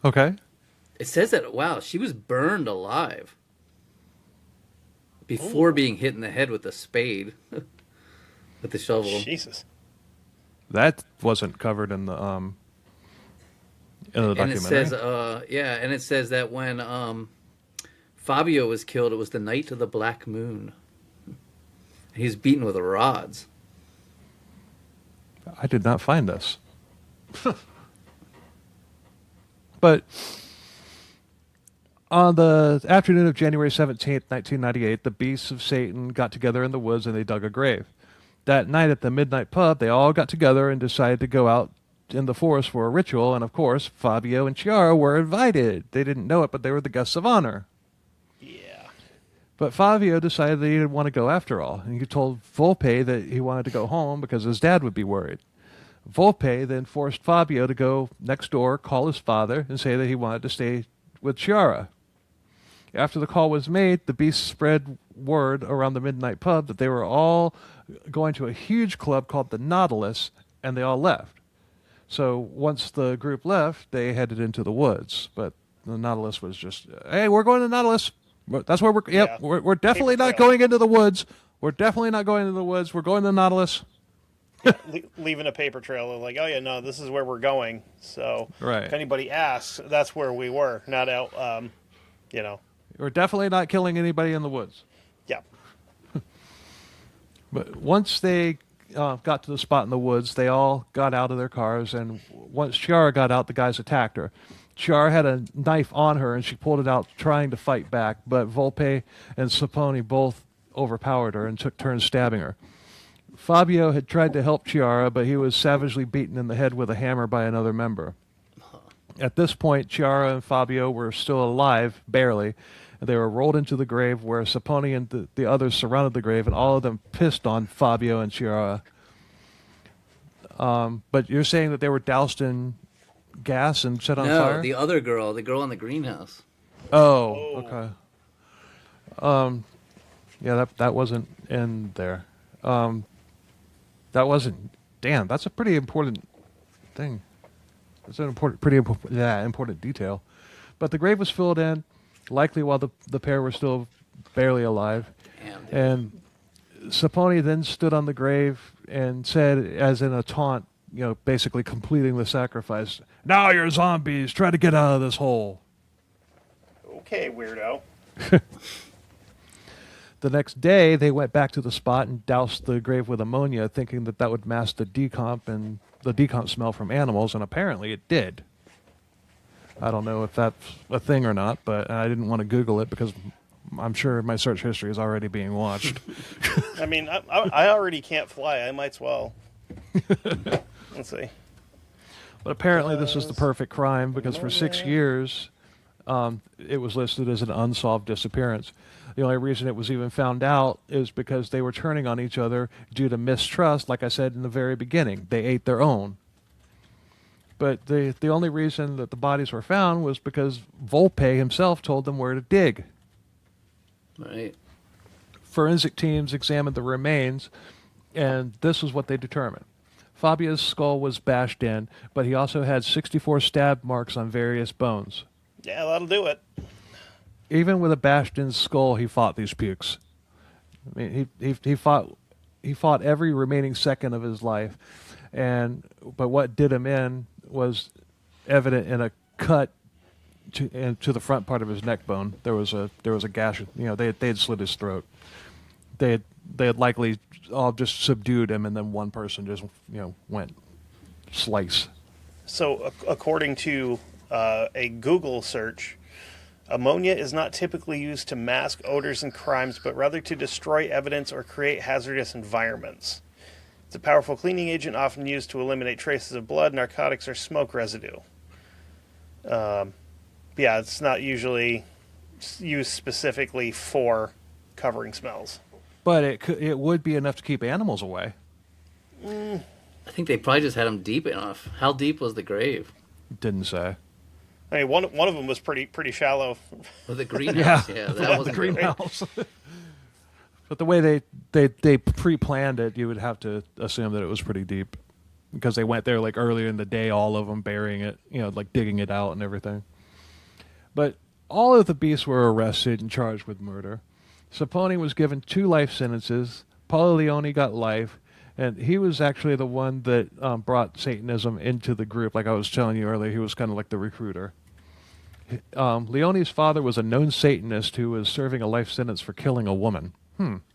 Okay. It says that, wow, she was burned alive before being hit in the head with a spade, with the shovel. Jesus. That wasn't covered in the documentary. And it says, and it says that when Fabio was killed, it was the night of the black moon. He's beaten with rods. I did not find this. But on the afternoon of January 17th, 1998, the Beasts of Satan got together in the woods and they dug a grave. That night at the Midnight Pub, they all got together and decided to go out in the forest for a ritual, and of course, Fabio and Chiara were invited. They didn't know it, but they were the guests of honor. Yeah. But Fabio decided that he didn't want to go after all, and he told Volpe that he wanted to go home because his dad would be worried. Volpe then forced Fabio to go next door, call his father, and say that he wanted to stay with Chiara. After the call was made, the Beasts spread word around the Midnight Pub that they were all going to a huge club called the Nautilus, and they all left. So once the group left, they headed into the woods. But the Nautilus was just, hey, we're going to Nautilus. That's where we're. Yep, Yeah. we're definitely not trail. going into the woods. We're definitely not going into the woods. We're going to Nautilus. Leaving a paper trail. They're like, oh yeah, no, this is where we're going. So Right. if anybody asks, that's where we were, not out. We're definitely not killing anybody in the woods. Yeah. But once they got to the spot in the woods, they all got out of their cars, and once Chiara got out, the guys attacked her. Chiara had a knife on her, and she pulled it out trying to fight back, but Volpe and Saponi both overpowered her and took turns stabbing her. Fabio had tried to help Chiara, but he was savagely beaten in the head with a hammer by another member. At this point, Chiara and Fabio were still alive, barely. They were rolled into the grave where Saponi and the others surrounded the grave, and all of them pissed on Fabio and Chiara. But you're saying that they were doused in gas and set on fire? No, the other girl, the girl in the greenhouse. Oh, okay. Yeah, that wasn't in there. That wasn't. Damn, that's a pretty important thing. It's an important detail. But the grave was filled in, likely while the pair were still barely alive. Damn, dude. And Saponi then stood on the grave and said, as in a taunt, basically completing the sacrifice, "Now you're zombies. Try to get out of this hole." Okay, weirdo. The next day, they went back to the spot and doused the grave with ammonia, thinking that would mask the decomp smell from animals, and apparently it did. I don't know if that's a thing or not, but I didn't want to Google it because I'm sure my search history is already being watched. I mean, I already can't fly. I might as well. Let's see. But apparently this is the perfect crime because for 6 years, it was listed as an unsolved disappearance. The only reason it was even found out is because they were turning on each other due to mistrust, like I said in the very beginning. They ate their own. But the only reason that the bodies were found was because Volpe himself told them where to dig. Right. Forensic teams examined the remains, and this is what they determined. Fabio's skull was bashed in, but he also had 64 stab marks on various bones. Yeah, that'll do it. Even with a bashed-in skull, he fought these pukes. I mean, he fought every remaining second of his life, but what did him in was evident in a cut to the front part of his neck bone. There was a gash. They had slit his throat. They had likely all just subdued him, and then one person just went slice. So, according to a Google search, ammonia is not typically used to mask odors and crimes, but rather to destroy evidence or create hazardous environments. It's a powerful cleaning agent often used to eliminate traces of blood, narcotics, or smoke residue. Yeah, it's not usually used specifically for covering smells. But it would be enough to keep animals away. I think they probably just had him deep enough. How deep was the grave? Didn't say. I mean, one of them was pretty shallow. With the greenhouse, yeah, that was the greenhouse. But the way they pre-planned it, you would have to assume that it was pretty deep, because they went there like earlier in the day, all of them burying it, like digging it out and everything. But all of the beasts were arrested and charged with murder. Saponi was given 2 life sentences. Paulo Leone got life, and he was actually the one that brought Satanism into the group. Like I was telling you earlier, he was kind of like the recruiter. Leone's father was a known Satanist who was serving a life sentence for killing a woman.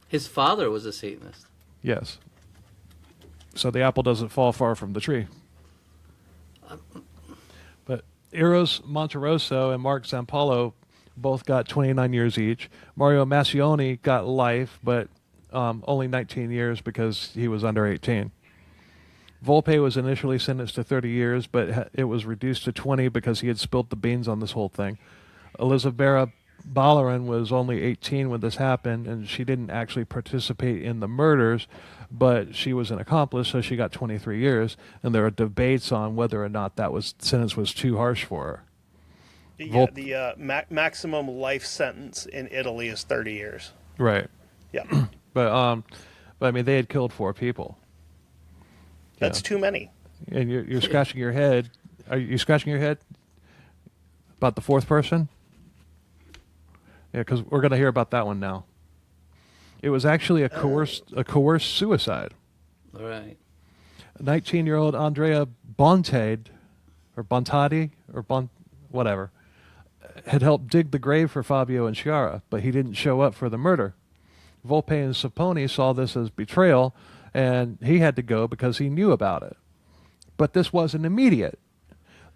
His father was a Satanist. Yes. So the apple doesn't fall far from the tree. But Eros Monterosso and Mark Zampallo both got 29 years each. Mario Massioni got life, but only 19 years because he was under 18. Volpe was initially sentenced to 30 years, but it was reduced to 20 because he had spilled the beans on this whole thing. Elizabeth Ballarin was only 18 when this happened, and she didn't actually participate in the murders, but she was an accomplice, so she got 23 years, and there are debates on whether or not sentence was too harsh for her. Yeah, the maximum life sentence in Italy is 30 years. Right. Yeah. But I mean, they had killed 4 people. That's too many. And you're scratching your head. Are you scratching your head about the fourth person? Yeah, because we're going to hear about that one now. It was actually a coerced suicide. All right. 19-year-old Andrea Bontade, or Bontadi, or whatever, had helped dig the grave for Fabio and Chiara, but he didn't show up for the murder. Volpe and Sapone saw this as betrayal, and he had to go because he knew about it. But this wasn't immediate.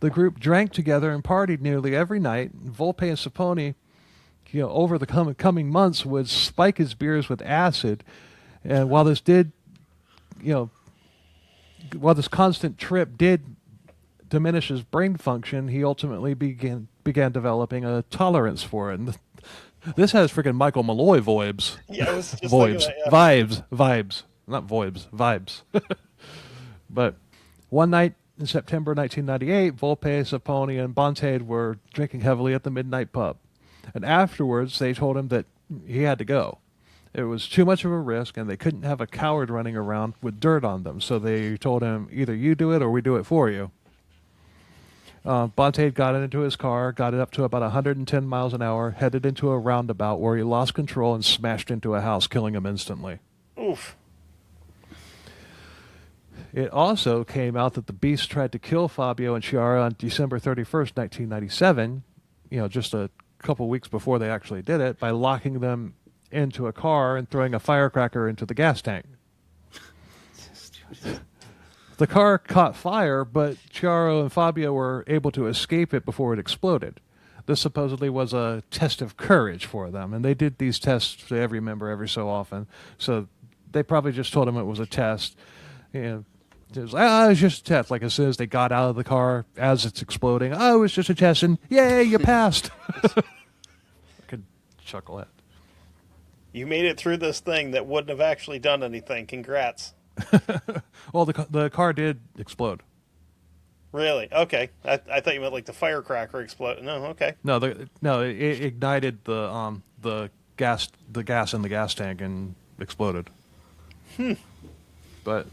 The group drank together and partied nearly every night. Volpe and Sapone, over the coming months, would spike his beers with acid, and while this constant trip did diminish his brain function, he ultimately began developing a tolerance for it. And this has freaking Michael Malloy vibes. Yeah, I was just vibes, thinking that, yeah. vibes, not voibs, vibes. But one night in September 1998, Volpe, Sapone, and Bontade were drinking heavily at the Midnight Pub. And afterwards, they told him that he had to go. It was too much of a risk, and they couldn't have a coward running around with dirt on them. So they told him, either you do it or we do it for you. Bontade got into his car, got it up to about 110 miles an hour, headed into a roundabout where he lost control and smashed into a house, killing him instantly. Oof. It also came out that the Beast tried to kill Fabio and Chiara on December 31st, 1997, just a couple weeks before they actually did it, by locking them into a car and throwing a firecracker into the gas tank. The car caught fire, but Chiara and Fabio were able to escape it before it exploded. This supposedly was a test of courage for them, and they did these tests to every member every so often. So they probably just told him it was a test. It was just a test. Like as soon as they got out of the car, as it's exploding, it was just a test, and yay, you passed. I could chuckle at. You made it through this thing that wouldn't have actually done anything. Congrats. Well, the car did explode. Really? Okay. I thought you meant like the firecracker exploded. No, okay. No, it ignited the gas in the gas tank and exploded. But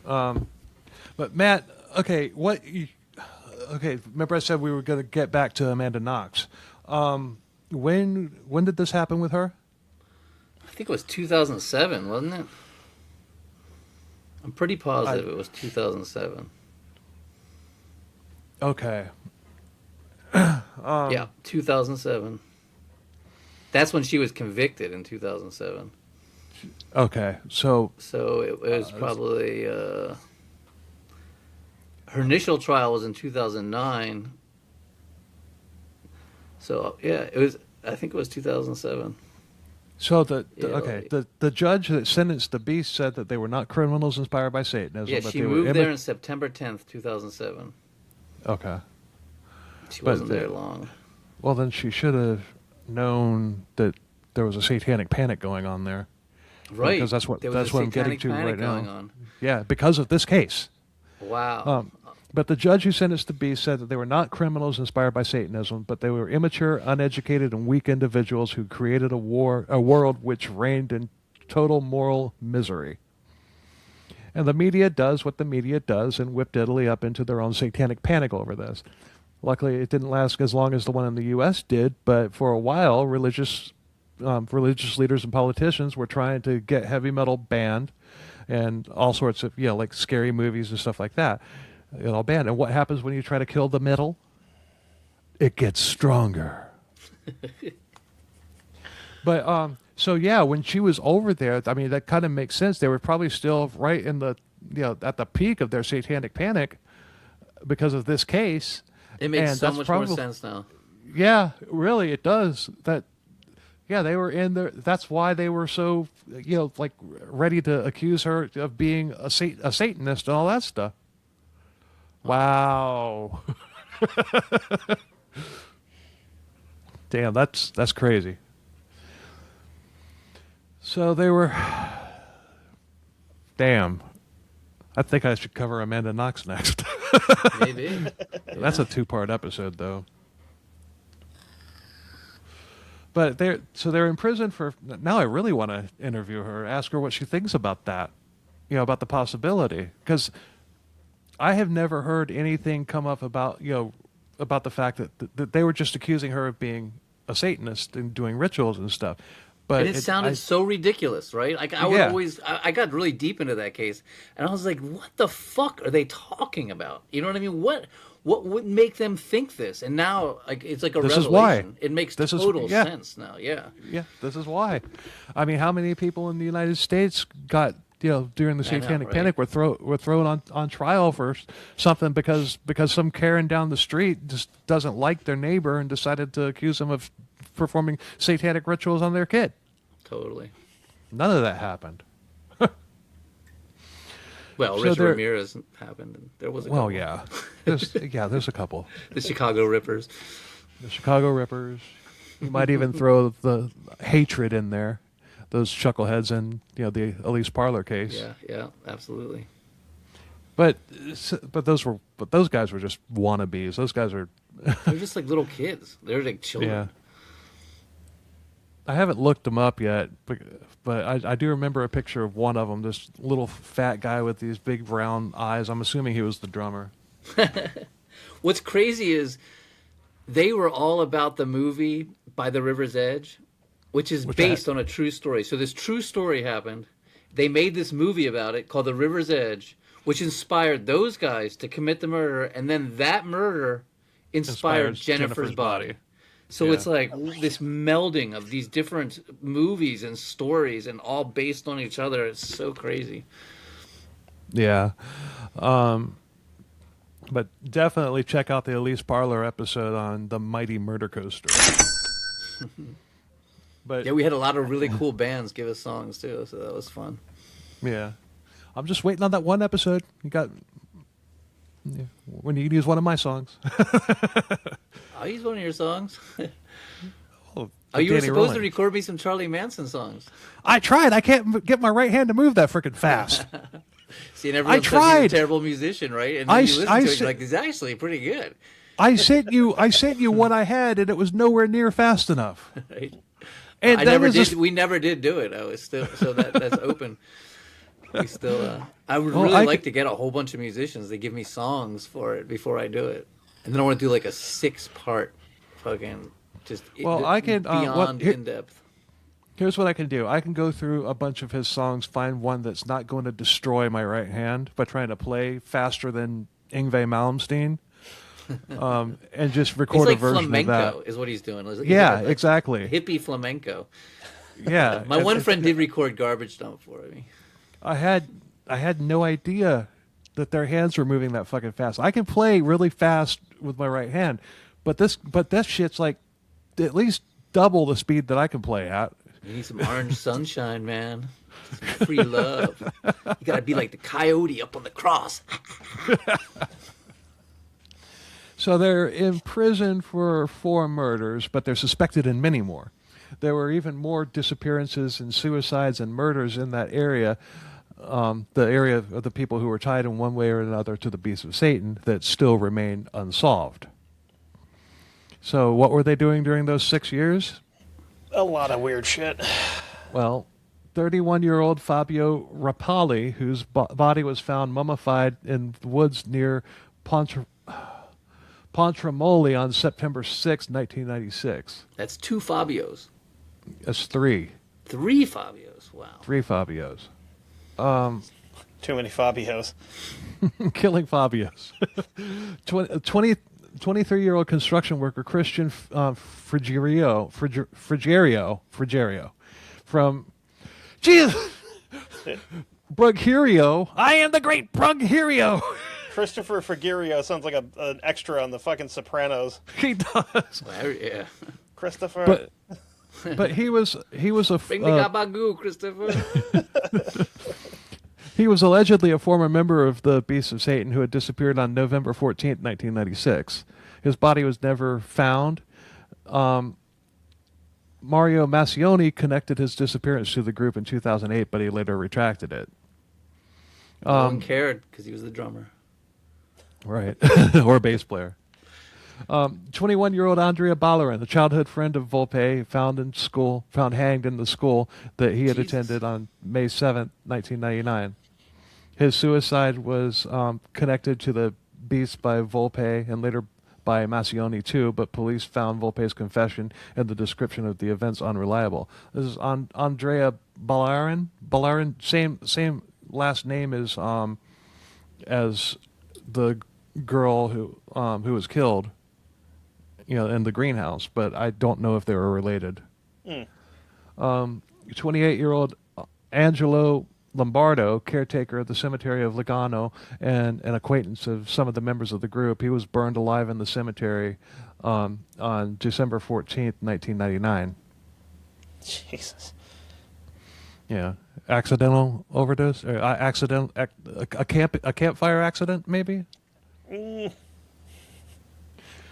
Matt, okay, remember I said we were going to get back to Amanda Knox. When did this happen with her? I think it was 2007, wasn't it? I'm pretty positive it was 2007. Okay. Yeah, 2007. That's when she was convicted in 2007. Okay, so it was probably her initial trial was in 2009. So yeah, I think it was 2007. So the judge that sentenced the Beast said that they were not criminals inspired by Satanism. Yeah, but she they moved were there on September 10th, 2007. Okay. She wasn't there long. Well, then she should have known that there was a satanic panic going on there. Right. Because that's what I'm getting to right now. On. Yeah, because of this case. Wow. But the judge who sentenced the Beast said that they were not criminals inspired by Satanism, but they were immature, uneducated, and weak individuals who created a world which reigned in total moral misery. And the media does what the media does and whipped Italy up into their own satanic panic over this. Luckily, it didn't last as long as the one in the U.S. did, but for a while, religious leaders and politicians were trying to get heavy metal banned and all sorts of, like scary movies and stuff like that. All banned. And what happens when you try to kill the metal? It gets stronger. But so yeah, when she was over there, I mean that kind of makes sense. They were probably still right in the at the peak of their satanic panic because of this case. It makes so much more sense now. Yeah, really, it does. They were in there. That's why they were so like ready to accuse her of being a Satanist and all that stuff. Wow. Damn, that's crazy. So they were... Damn. I think I should cover Amanda Knox next. Maybe. Yeah. That's a 2-part episode, though. But they're in prison for... Now I really want to interview her, ask her what she thinks about that. About the possibility. Because... I have never heard anything come up about about the fact that they were just accusing her of being a Satanist and doing rituals and stuff. But And it sounded so ridiculous, right? Like I would always, I got really deep into that case, and I was like, "What the fuck are they talking about?" You know what I mean? What would make them think this? And now, like, it's like a This revelation. is why. It makes This is- total yeah. sense now. Yeah. Yeah, this is why. I mean, how many people in the United States got during the I know, Satanic right? Panic were thrown on trial for something because some Karen down the street just doesn't like their neighbor and decided to accuse them of performing satanic rituals on their kid. Totally. None of that happened. Well, So Richard there- Ramirez happened. And there was a couple. Well, yeah, there's a couple. The Chicago Rippers. The Chicago Rippers. You might even throw the hatred in there. Those chuckleheads in the Elise Parlor case. Yeah, absolutely. But those guys were just wannabes. Those guys are. They're just like little kids. They're like children. Yeah. I haven't looked them up yet, but I do remember a picture of one of them, this little fat guy with these big brown eyes. I'm assuming he was the drummer. What's crazy is they were all about the movie By the River's Edge, which is based on a true story. So this true story happened. They made this movie about it called The River's Edge, which inspired those guys to commit the murder, and then that murder inspired Jennifer's body. So Yeah. it's like this melding of these different movies and stories, and all based on each other. It's so crazy. Yeah. But definitely check out the Elise Parlor episode on the Mighty Murder Coaster. But Yeah, we had a lot of really cool bands give us songs too, so that was fun. yeah, I'm just waiting on that one episode. When you use one of my songs. I'll use one of your songs. Oh, You were Danny supposed to Rolling. record me some Charlie Manson songs. I tried. I can't get my right hand to move that freaking fast. See, and everyone says he's tried. a terrible musician, right? And then I you s- listen I to it, s- you're like, he's actually pretty good. I sent you what I had, and it was nowhere near fast enough. Right? And I then never there's did. this- We never did do it. I was still so that's open. We still. I would Well, really I like could- to get a whole bunch of musicians. They give me songs for it before I do it, and then I want to do like a 6-part, fucking just Well, I can, beyond here- in depth. Here's what I can do. I can go through a bunch of his songs, find one that's not going to destroy my right hand by trying to play faster than Yngwie Malmsteen, and just He's record like a version flamenco, of that. is what he's doing. He's Yeah, like exactly. hippie flamenco. Yeah. My one friend did record Garbage Dump for me. I had no idea that their hands were moving that fucking fast. I can play really fast with my right hand, but this shit's like at least double the speed that I can play at. You need some orange sunshine, man. Some free love. You gotta be like the coyote up on the cross. So they're in prison for 4 murders, but they're suspected in many more. There were even more disappearances and suicides and murders in that area, the area of the people who were tied in one way or another to the beast of Satan that still remain unsolved. So what were they doing during those 6 years? A lot of weird shit. Well, 31-year-old Fabio Rapalli, whose body was found mummified in the woods near Pontremoli on September 6, 1996. That's 2 Fabios. That's 3. 3 Fabios. Wow. 3 Fabios. Too many Fabios. Killing Fabios. 23-year-old construction worker Christian Frigerio from Brugherio. I am the great Brugherio. Christopher Frigerio sounds like an extra on the fucking Sopranos. He does. Well, yeah. Christopher. But he was a Bring the gabagoo, Christopher. he was allegedly a former member of the Beast of Satan who had disappeared on November 14th, 1996. His body was never found. Mario Massioni connected his disappearance to the group in 2008, but he later retracted it. No one cared because he was the drummer. Right. Or bass player. 21-year-old Andrea Ballerin, the childhood friend of Volpe, found hanged in the school that he had Jesus. attended on May 7th, 1999. His suicide was connected to the beast by Volpe and later by Massioni too, but police found Volpe's confession and the description of the events unreliable. This is Andrea Ballarin. Ballarin, same last name as the girl who was killed, in the greenhouse, but I don't know if they were related. 28-year-old Angelo Lombardo, caretaker of the cemetery of Lugano and an acquaintance of some of the members of the group, he was burned alive in the cemetery on December 14th, 1999. Jesus. Yeah, accidental overdose, or a campfire accident, maybe.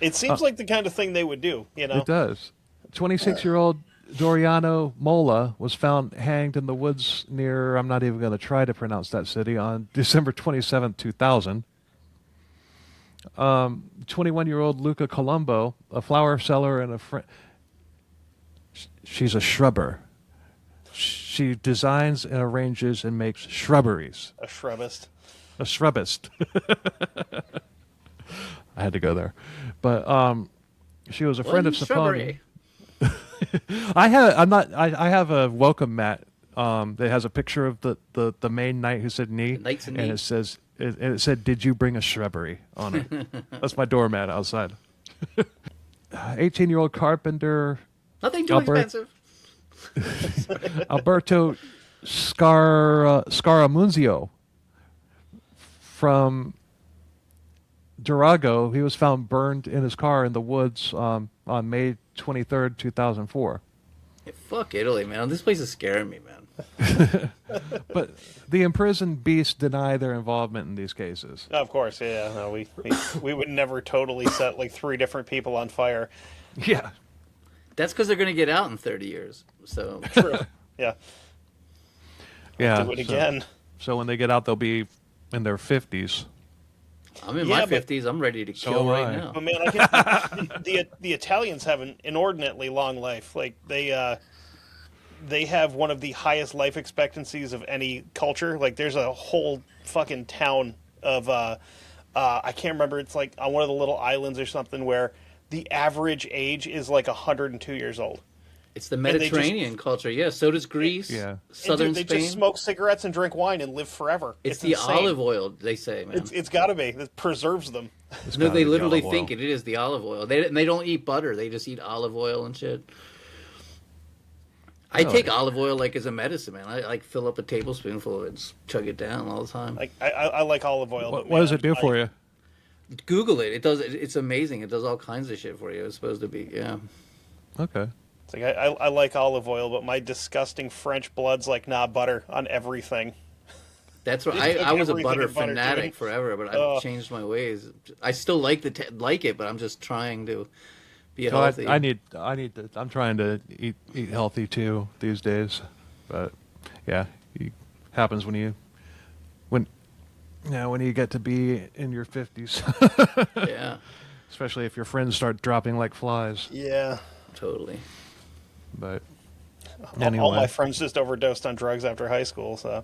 It seems like the kind of thing they would do, It does. 26-year-old Doriano Mola was found hanged in the woods near, I'm not even going to try to pronounce that city, on December 27th, 2000. 21-year-old Luca Colombo, a flower seller and she's a shrubber. She designs and arranges and makes shrubberies. A shrubist. A shrubist. I had to go there. But she was a friend of Saponi. I have a welcome mat that has a picture of the main knight who said knee, and it said, "Did you bring a shrubbery?" on it. That's my doormat outside. 18-year-old carpenter. Nothing too expensive. Alberto Scaramunzio from Durago. He was found burned in his car in the woods on May 23rd, 2004. Hey, fuck Italy, man. This place is scaring me, man. But the imprisoned beasts deny their involvement in these cases. Of course, yeah. No, we would never totally set like 3 different people on fire. Yeah. That's because they're going to get out in 30 years. So True. Yeah. Yeah. Do it again. So when they get out, they'll be in their 50s. I'm in my 50s. I'm ready to kill right now. But man, the Italians have an inordinately long life. Like they have one of the highest life expectancies of any culture. Like there's a whole fucking town of I can't remember. It's like on one of the little islands or something where the average age is like 102 years old. It's the Mediterranean culture. Yeah, so does Greece. Yeah. Southern they Spain. just smoke cigarettes and drink wine and live forever. It's the insane. olive oil, they say, man. It's got to be. It preserves them. No, they literally think it is the olive oil. They don't eat butter. They just eat olive oil and shit. I take olive oil like as a medicine, man. I like fill up a tablespoonful of it and just chug it down all the time. Like I like olive oil. What does it do for you? Google it. It does. It's amazing. It does all kinds of shit for you. It's supposed to be. Yeah. Okay. It's like I like olive oil, but my disgusting French blood's like, nah, butter on everything. That's what I was a butter fanatic forever, but I've changed my ways. I still like it, but I'm just trying to be healthy. I need to. I'm trying to eat healthy too these days, but yeah, it happens when you get to be in your 50s. Yeah. Especially if your friends start dropping like flies. Yeah. Totally. But anyway. All my friends just overdosed on drugs after high school, so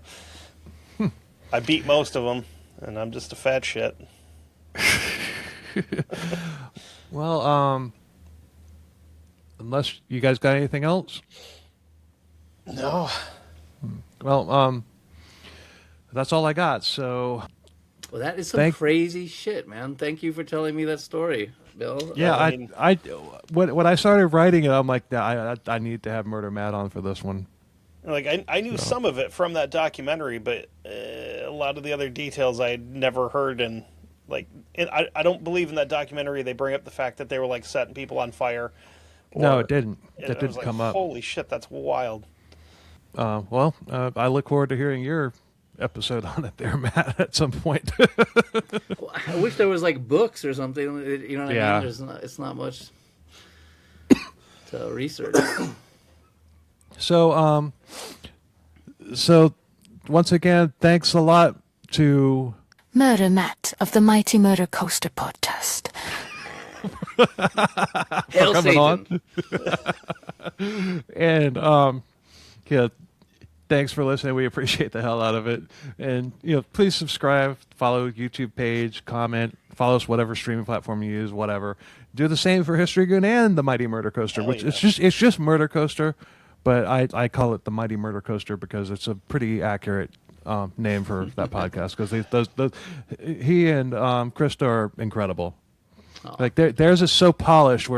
I beat most of them, and I'm just a fat shit. Well, unless you guys got anything else? No. Well, that's all I got. So, well, that is some crazy shit, man. Thank you for telling me that story, Bill. Yeah, when I started writing it, I'm like, I need to have Murder Matt on for this one. Like I knew some of it from that documentary, but a lot of the other details I had never heard. And like, I don't believe in that documentary they bring up the fact that they were like setting people on fire. No, it didn't. That didn't come up. Holy shit, that's wild. Well, I look forward to hearing your episode on it there, Matt, at some point. I wish there was like books or something. You know what I mean? It's not much to research. So once again, thanks a lot to Murder Matt of the Mighty Murder Coaster podcast. Hail coming Satan. on. And thanks for listening. We appreciate the hell out of it. And, please subscribe, follow YouTube page, comment, follow us whatever streaming platform you use, whatever. Do the same for History Goon and the Mighty Murder Coaster, which it's just Murder Coaster, but I call it the Mighty Murder Coaster because it's a pretty accurate name for that podcast, because he and Krista are incredible. Oh. Like theirs is so polished,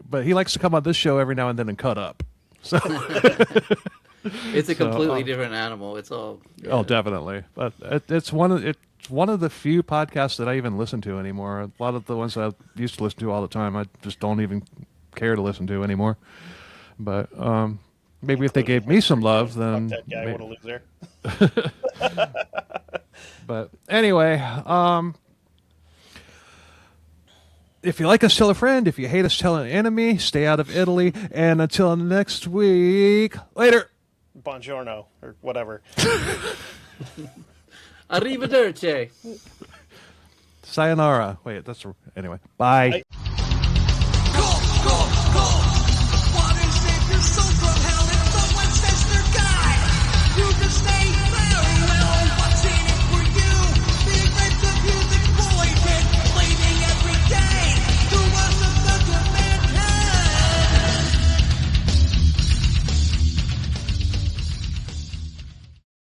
but he likes to come on this show every now and then and cut up. So it's a completely different animal. It's all definitely. But it's one of the few podcasts that I even listen to anymore. A lot of the ones I used to listen to all the time, I just don't even care to listen to anymore. But maybe if they gave me some love, then that guy, what a loser. But anyway, if you like us, tell a friend. If you hate us, tell an enemy. Stay out of Italy. And until next week, later. Buongiorno, or whatever. Arrivederci. Sayonara. Wait, anyway. Bye.